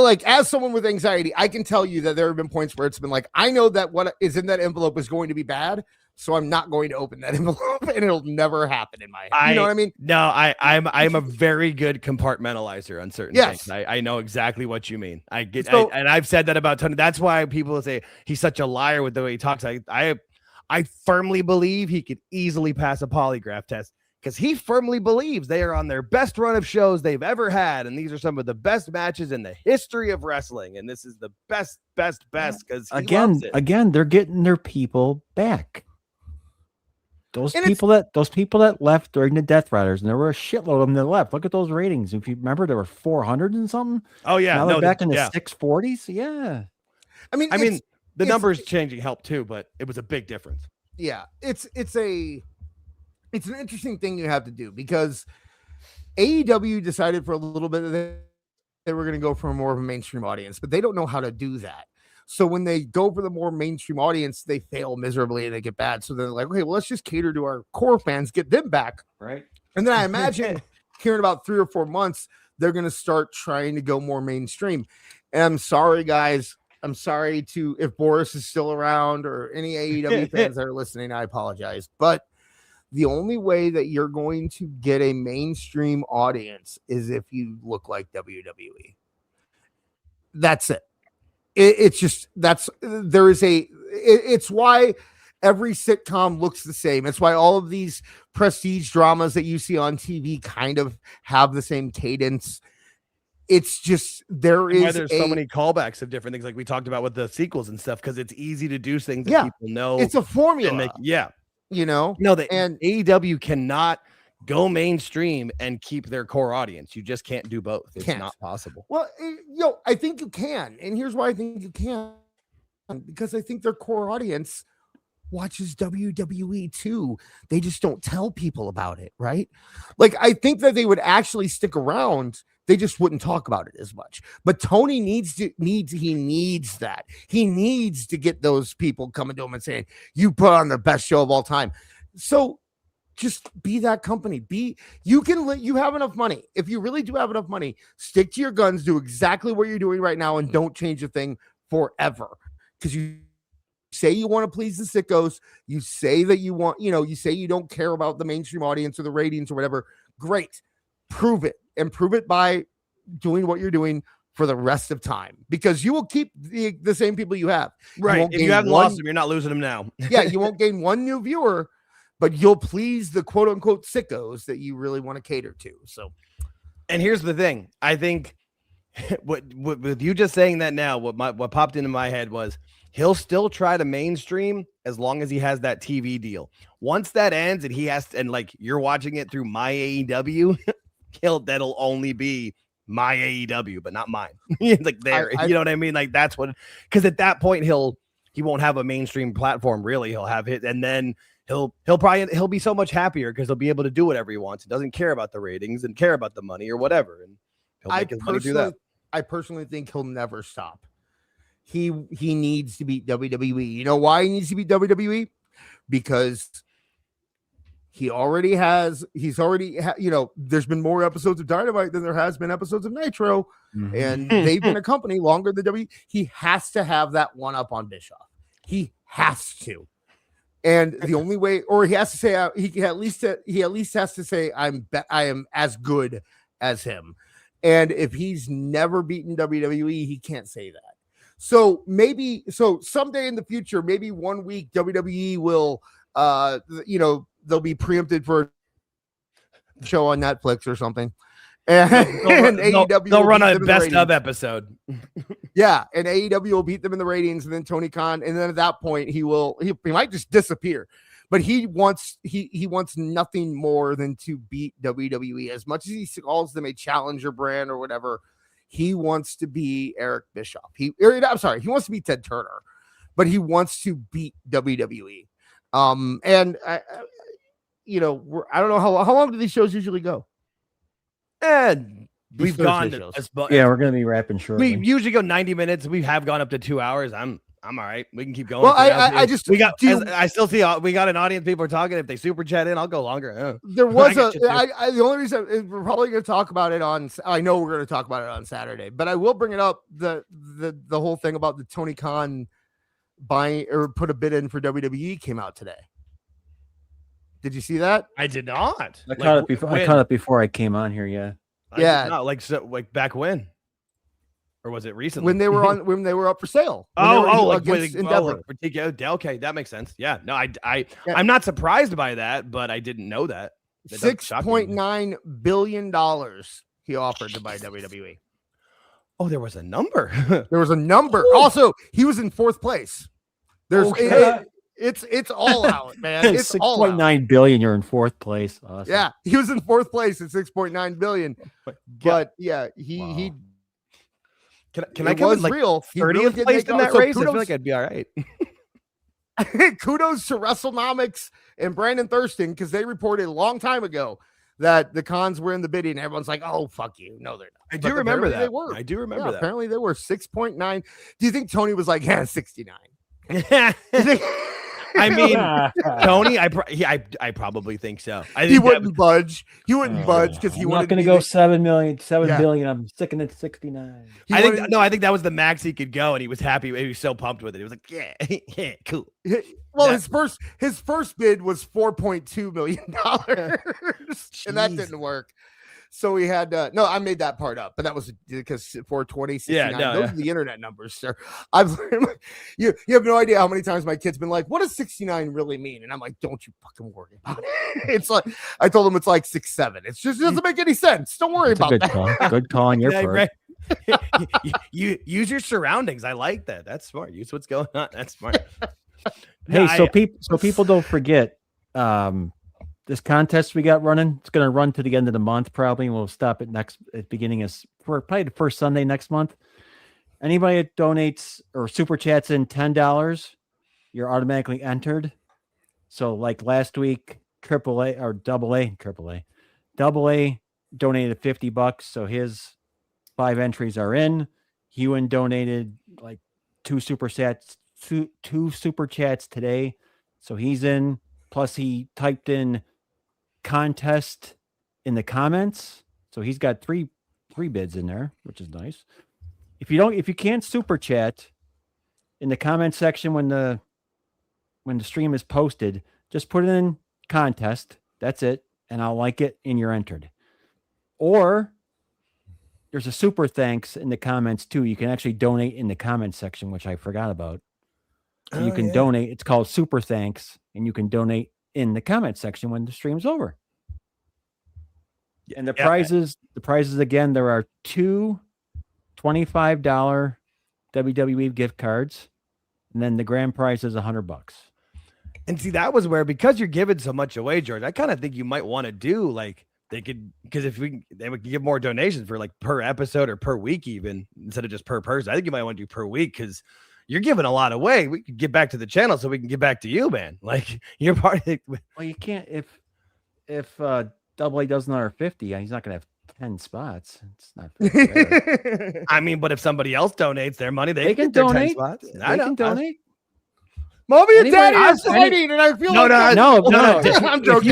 like as someone with anxiety, I can tell you that there have been points where it's been like, I know that what is in that envelope is going to be bad, so I'm not going to open that envelope, and it'll never happen in my head. You know what I mean? No, I'm a very good compartmentalizer on certain things. I know exactly what you mean. I get, and I've said that about Tony. That's why people say he's such a liar with the way he talks. I firmly believe he could easily pass a polygraph test, because he firmly believes they are on their best run of shows they've ever had. And these are some of the best matches in the history of wrestling. And this is the best, because again, they're getting their people back. Those people that left during the Death Riders, and there were a shitload of them that left. Look at those ratings. If you remember, there were 400 and something. Oh, yeah. Now they're back in the 640s. Yeah. I mean, the numbers changing helped too, but it was a big difference. Yeah. It's an interesting thing you have to do, because AEW decided for a little bit that they were going to go for more of a mainstream audience, but they don't know how to do that. So when they go for the more mainstream audience, they fail miserably and they get bad. So they're like, okay, well, let's just cater to our core fans, get them back. Right. And then I imagine here in about 3 or 4 months, they're going to start trying to go more mainstream. And I'm sorry, guys. I'm sorry if Boris is still around or any AEW fans that are listening, I apologize. But the only way that you're going to get a mainstream audience is if you look like WWE. That's it. It's why every sitcom looks the same. It's why all of these prestige dramas that you see on TV kind of have the same cadence. It's just why there's so many callbacks of different things, like we talked about with the sequels and stuff, because it's easy to do things that people know. It's a formula. You know, and AEW cannot go mainstream and keep their core audience. You just can't do both. It's not possible. Well, I think you can. And here's why I think you can. Because I think their core audience watches WWE too. They just don't tell people about it, right? Like, I think that they would actually stick around. They just wouldn't talk about it as much. But Tony needs that. He needs to get those people coming to him and saying, you put on the best show of all time. So just be that company. You have enough money. If you really do have enough money, stick to your guns, do exactly what you're doing right now, and don't change a thing forever. Because you say you want to please the sickos. You say that you want, you say you don't care about the mainstream audience or the ratings or whatever. Great. Prove it, and prove it by doing what you're doing for the rest of time, because you will keep the same people you have. Right. If you haven't lost them, you're not losing them now. Yeah. You won't gain one new viewer, but you'll please the quote unquote sickos that you really want to cater to. So, and here's the thing. I think with you just saying that now, what popped into my head was he'll still try to mainstream as long as he has that TV deal. Once that ends and and like you're watching it through my AEW, that'll only be my AEW, but not mine. Like you know what I mean? Like that's what, because at that point he won't have a mainstream platform really. He'll have it, and then he'll be so much happier because he'll be able to do whatever he wants. He doesn't care about the ratings and care about the money or whatever, and he'll make his money do that. I personally think he'll never stop. He needs to beat WWE. You know why he needs to beat WWE? Because there's been more episodes of Dynamite than there has been episodes of Nitro. Mm-hmm. And they've been a company longer than WWE. He has to have that one up on Bischoff. He has to. And the only way, or he has to say, he at least has to say, I am as good as him. And if he's never beaten WWE, he can't say that. So someday in the future, maybe 1 week WWE will, they'll be preempted for a show on Netflix or something. And AEW they'll run a best of episode. Yeah, and AEW will beat them in the ratings, and then Tony Khan, and then at that point he might just disappear. But he wants nothing more than to beat WWE. As much as he calls them a challenger brand or whatever, he wants to be Eric Bischoff. He wants to be Ted Turner, but he wants to beat WWE. And I don't know how long do these shows usually go? And we've gone we're going to be wrapping shortly. We usually go 90 minutes. We have gone up to 2 hours. I'm I'm all right. We can keep going. Well, I just I still see we got an audience. People are talking. If they super chat in, I'll go longer. There was the only reason is we're probably going to talk about it on. I know we're going to talk about it on Saturday, but I will bring it up the whole thing about the Tony Khan buying or put a bid in for WWE came out today. Did you see that? I did not. I caught it before. I caught it before I came on here. Yeah. Like back when. Or was it recently? When they were up for sale. Endeavor. Okay, that makes sense. Yeah. No, I'm not surprised by that, but I didn't know that. $6.9 billion he offered to buy WWE. Oh, there was a number. There was a number. Ooh. Also, he was in fourth place. It's all out, man. It's $6.9 billion. You're in fourth place. Awesome. Yeah, he was in fourth place at $6.9 billion. But yeah, he. Can I come in like real 30th place in that race? I feel like I'd be all right. Kudos to WrestleNomics and Brandon Thurston because they reported a long time ago that the Cons were in the bidding. Everyone's like, "Oh, fuck you!" No, they're not. I do remember that. They were. I do remember that. Apparently, they were 6.9. Do you think Tony was like, "Yeah, 69"? I mean, Tony, I probably think so. He wouldn't budge. He wouldn't budge because he wanted. I'm not going to go 7 billion. I'm sticking at 69. I think that was the max he could go, and he was happy. He was so pumped with it. He was like, yeah, cool. Well, his first bid was $4.2 million, and that didn't work. So we had no, I made that part up, but that was because 420, 69. Those are the internet numbers, sir. You have no idea how many times my kid's been like, "What does 69 really mean?" And I'm like, "Don't you fucking worry about it." It's like I told him it's like 6'7". It doesn't make any sense. Don't worry about that. Good call on your part. You use your surroundings. I like that. That's smart. Use what's going on. That's smart. So people don't forget. This contest we got running, it's going to run to the end of the month probably, and we'll stop at beginning of probably the first Sunday next month. Anybody that donates or super chats in $10, you're automatically entered. So like last week, AAA donated $50, so his 5 entries are in. Hewan donated like two super chats today, so he's in. Plus he typed in contest in the comments, so he's got three bids in there, which is nice. If you can't super chat in the comment section when the stream is posted, just put it in contest. That's it, and I'll like it, and you're entered. Or there's a super thanks in the comments too. You can actually donate in the comment section, which I forgot about. So you can donate. It's called super thanks, and you can donate in the comment section when the stream's over. And the prizes again, there are 2 $25 WWE gift cards, and then the grand prize is $100. And see, that was where, because you're giving so much away, George, I kind of think you might want to do like they could, because they would give more donations for like per episode or per week, even instead of just per person. I think you might want to do per week because you're giving a lot away. We could get back to the channel so we can get back to you, man. Like you're part of it. Well, you can't if AA does another 50, he's not gonna have 10 spots. It's not fair. I mean, but if somebody else donates their money, they can donate. 10 spots. They can donate. Mommy and Daddy are fighting, and I feel no. I'm joking.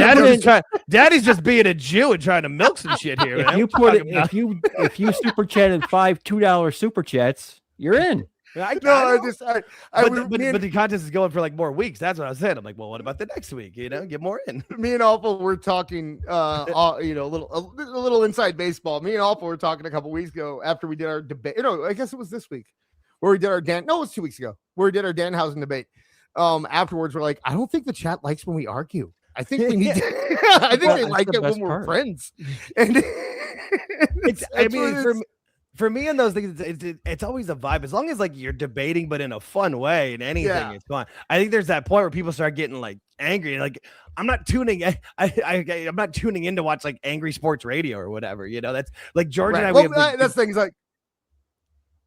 Daddy's just being a Jew and trying to milk some shit here. If you super chatted 5 $2 super chats, you're in. But the contest is going for like more weeks. That's what I was saying. I'm like, well, what about the next week? Get more in. Me and Awful were talking, a little inside baseball. Me and Awful were talking a couple weeks ago after we did our debate. I guess it was this week where we did our it was 2 weeks ago where we did our Danhausen debate. Afterwards, we're like, I don't think the chat likes when we argue. I think we need to, I think they like it when we're friends. And for me and those things, it's always a vibe. As long as like you're debating, but in a fun way and anything, it's fun. I think there's that point where people start getting like angry. Like I'm not tuning. I'm not tuning in to watch like angry sports radio or whatever. That's like George and I. That's things like.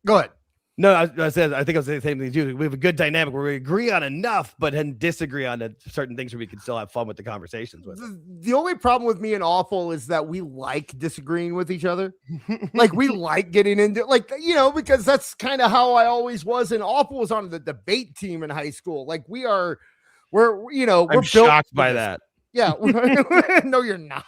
Go ahead. No, I said I think I was saying the same thing too. We have a good dynamic where we agree on enough, but then disagree on certain things where we can still have fun with the conversations with. The only problem with me and Awful is that we like disagreeing with each other. Like we like getting into because that's kind of how I always was. And Awful was on the debate team in high school. Like we're I'm shocked by that. Yeah. No, you're not.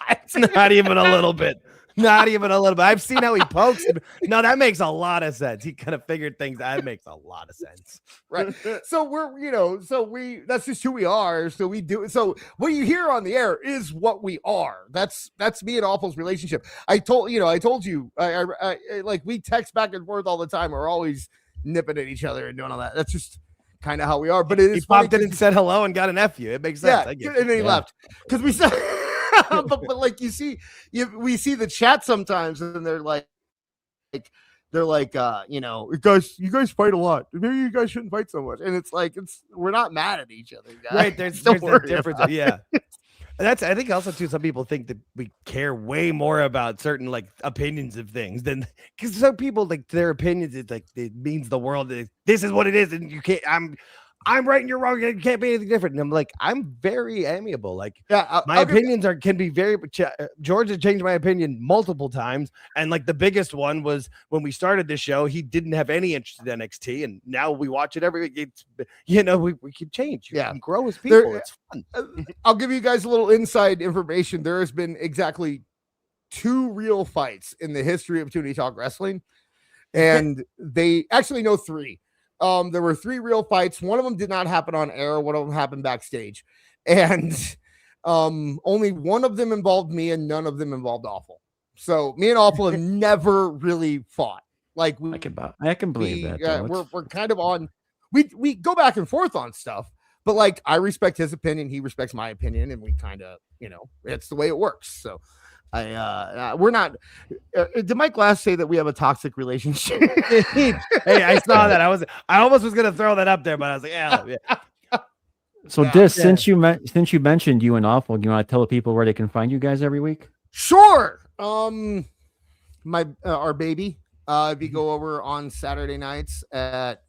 Not even a little bit. Not even a little bit. I've seen how he pokes. No, that makes a lot of sense. He kind of figured things. That makes a lot of sense. Right. So that's just who we are. So we do. So what you hear on the air is what we are. That's me and Awful's relationship. I told you, I like we text back and forth all the time. We're always nipping at each other and doing all that. That's just kind of how we are. But it is he popped in and said hello and got an F you. It makes sense. Yeah, and then he left because we said. but like we see the chat sometimes and they're like you guys fight a lot. Maybe you guys shouldn't fight so much. And it's like we're not mad at each other, guys. Right. There's that difference. Yeah. I think also too, some people think that we care way more about certain like opinions of things than because some people like their opinions, it's like it means the world. This is what it is, and you can't. I'm right and you're wrong. It can't be anything different. And I'm like, I'm very amiable. Like, my opinions can be very. George has changed my opinion multiple times, and like the biggest one was when we started the show. He didn't have any interest in NXT, and now we watch it every week. It's we can change. You can grow as people. It's fun. I'll give you guys a little inside information. There has been exactly 2 real fights in the history of Toonie Talk Wrestling, and they actually know 3. There were 3 real fights. One of them did not happen on air. One of them happened backstage. And only one of them involved me and none of them involved Awful. So me and Awful have never really fought. Like I can believe that. We're kind of on we go back and forth on stuff, but like I respect his opinion, he respects my opinion, and we kind of, it's the way it works. So we're not. Did Mike Glass say that we have a toxic relationship? Hey, I saw that. I almost was gonna throw that up there, but I was like, yeah. So since you mentioned you and Awful, you want to tell people where they can find you guys every week? Sure. Our baby. If you go over on Saturday nights at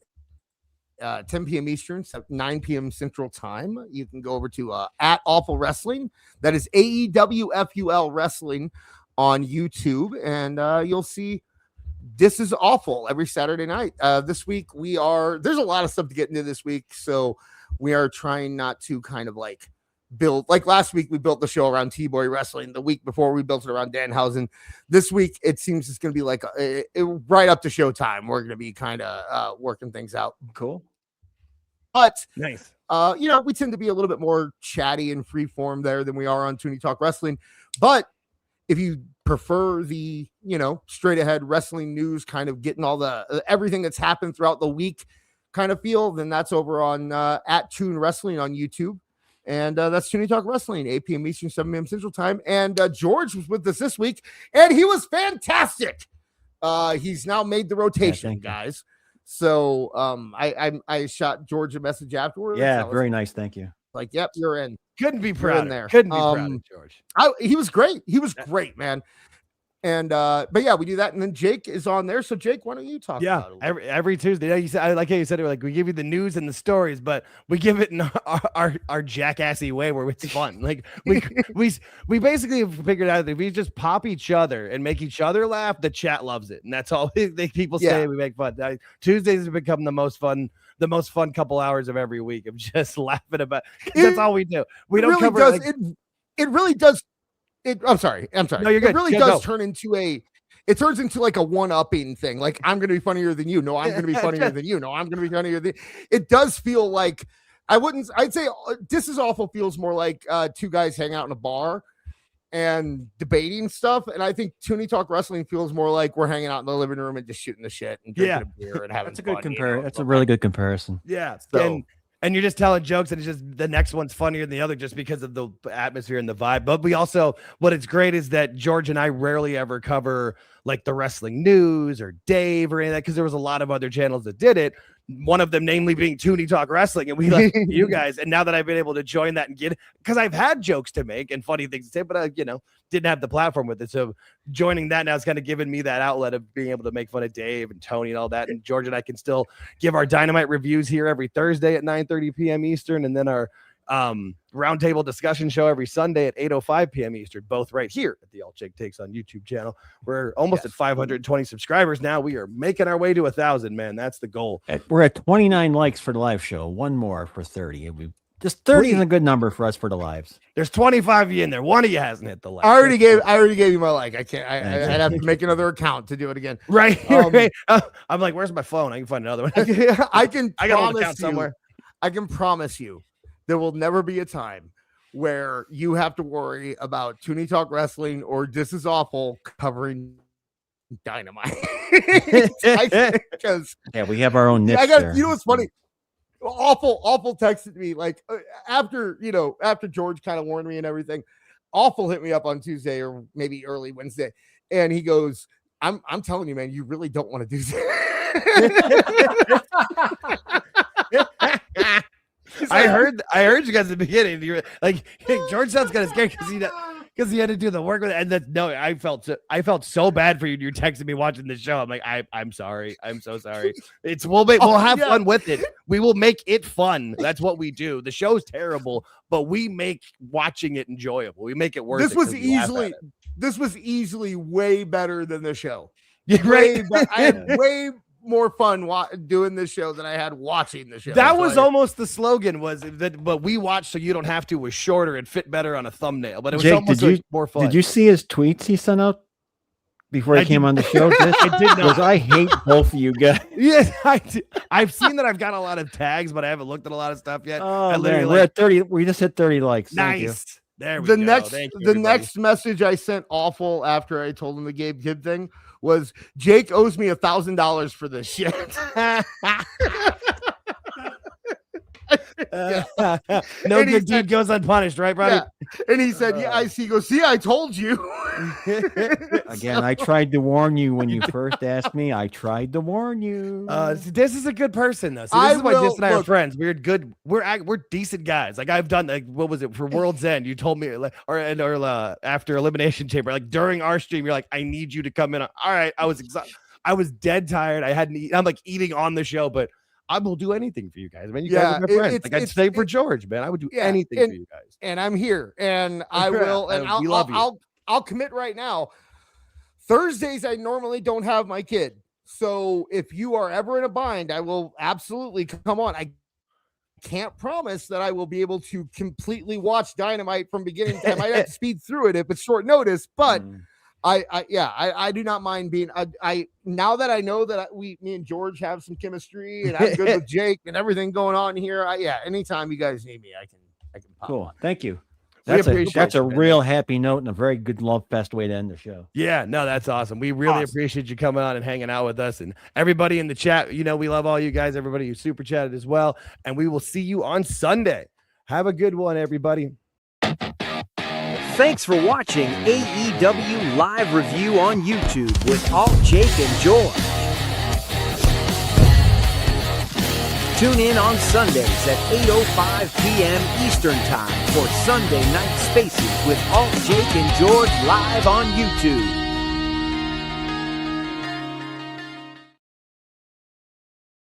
10 p.m. Eastern, 9 p.m. Central Time. You can go over to at Awful Wrestling. That is AEWFUL Wrestling on YouTube, and you'll see This Is Awful every Saturday night. This week there's a lot of stuff to get into this week, so we are trying not to kind of like build, like last week we built the show around T-Boy Wrestling. The week before we built it around Danhausen. This week it seems it's going to be like right up to showtime. We're going to be kind of working things out. Cool. But nice. We tend to be a little bit more chatty and free form there than we are on Toonie Talk Wrestling. But if you prefer the, straight ahead wrestling news, kind of getting all the everything that's happened throughout the week kind of feel, then that's over on at Toon Wrestling on YouTube. And that's Toonie Talk Wrestling, 8 p.m. Eastern, 7 p.m. Central Time. And George was with us this week, and he was fantastic. He's now made the rotation, guys. So I shot George a message afterwards. Yeah, very nice. Thank you. Like, yep, you're in. Couldn't be proud there. Couldn't be proud of George. He was great. He was great, man. And but yeah, we do that, and then Jake is on there. So Jake, why don't you talk? about it every Tuesday? You said, I like how you said it. Like we give you the news and the stories, but we give it in our jackassy way where it's fun. Like we basically have figured out that if we just pop each other and make each other laugh, the chat loves it, and that's all people say. We make fun. Tuesdays have become the most fun couple hours of every week of just laughing about. That's all we do. We don't really cover. It really does. I'm sorry. No, you're good. It really does turn into it turns into like a one-upping thing. Like, I'm going to be funnier than you. No, I'm going to be funnier than you. No, I'm going to be funnier than it does feel like I'd say This Is Awful feels more like 2 guys hang out in a bar and debating stuff. And I think Toonie Talk Wrestling feels more like we're hanging out in the living room and just shooting the shit and drinking a beer and having That's a good comparison. That's a really good comparison. Yeah. So, and you're just telling jokes, and it's just the next one's funnier than the other just because of the atmosphere and the vibe. But we also, what it's great is that George and I rarely ever cover like the Wrestling News or Dave or any of that, because there was a lot of other channels that did it. One of them, namely, being Toonie Talk Wrestling, and we left you guys. And now that I've been able to join that and get, because I've had jokes to make and funny things to say, but I, didn't have the platform with it. So joining that now has kind of given me that outlet of being able to make fun of Dave and Tony and all that. And George and I can still give our Dynamite reviews here every Thursday at 9:30 p.m. Eastern, and then our roundtable discussion show every Sunday at 8:05 p.m. Eastern, both right here at the AltJake Takes on YouTube channel. We're almost at 520 subscribers now. We are making our way to 1,000, man. That's the goal. We're at 29 likes for the live show. One more for 30. Just 30 is a good number for us for the lives. There's 25 of you in there. One of you hasn't hit the like. I already gave you my like. I can't. I'd have to make another account to do it again. Right. Right. I'm like, where's my phone? I can find another one. I can. I got an account somewhere. I can promise you, there will never be a time where you have to worry about Toonie Talk Wrestling or This Is Awful covering Dynamite. Because we have our own niche. You know what's funny? Awful texted me like after George kind of warned me and everything. Awful hit me up on Tuesday or maybe early Wednesday, and he goes, I'm telling you, man, you really don't want to do that. I heard you guys at the beginning. You're like, George sounds kind of scared because he had to do the work with it. And I felt so bad for you. You're texting me watching the show. I'm like, I'm sorry. I'm so sorry. We'll have fun with it. We will make it fun. That's what we do. The show's terrible, but we make watching it enjoyable. We make it worth it. This was easily way better than the show. Yeah, right. I had way more fun doing this show than I had watching the show. That was almost the slogan, was that, but we watch so you don't have to, was shorter and fit better on a thumbnail. But it was Jake, almost more fun. Did you see his tweets he sent out before he came on the show? I did not. I hate both of you guys. Yes, I've seen that. I've got a lot of tags, but I haven't looked at a lot of stuff yet. Oh, man, we're at 30. We just hit 30 likes. Nice. There we go. The next message I sent Awful after I told him the Gabe Kidd thing was, Jake owes me $1,000 for this shit. No good deed goes unpunished, right, buddy? Yeah. And he said, he goes, see, I told you. Again, I tried to warn you when you first asked me. I tried to warn you. This is a good person, though. So this is why Dis and I are friends. We're good. We're decent guys. Like, I've done, like, what was it for World's End? You told me, like, or after Elimination Chamber, like during our stream, you're like, I need you to come in. All right, I was exhausted. I was dead tired. I hadn't eaten. I'm like eating on the show, but I will do anything for you guys, man. You guys are my friends. Like, I'd stay for George, man. I would do anything for you guys. And I'm here, and I will, and we love you. I'll commit right now. Thursdays, I normally don't have my kid. So if you are ever in a bind, I will absolutely come on. I can't promise that I will be able to completely watch Dynamite from beginning to end. I might have to speed through it if it's short notice, but I do not mind being. I now that I know that me and George have some chemistry and I'm good with Jake and everything going on here. Anytime you guys need me, I can pop. Cool. Thank you. That's a real happy note and a very good love fest way to end the show. Yeah, no, that's awesome. We really appreciate you coming on and hanging out with us, and everybody in the chat. You know, we love all you guys, everybody who super chatted as well. And we will see you on Sunday. Have a good one, everybody. Thanks for watching AEW Live Review on YouTube with AltJake and George. Tune in on Sundays at 8:05 p.m. Eastern Time for Sunday Night Spaces with AltJake and George live on YouTube.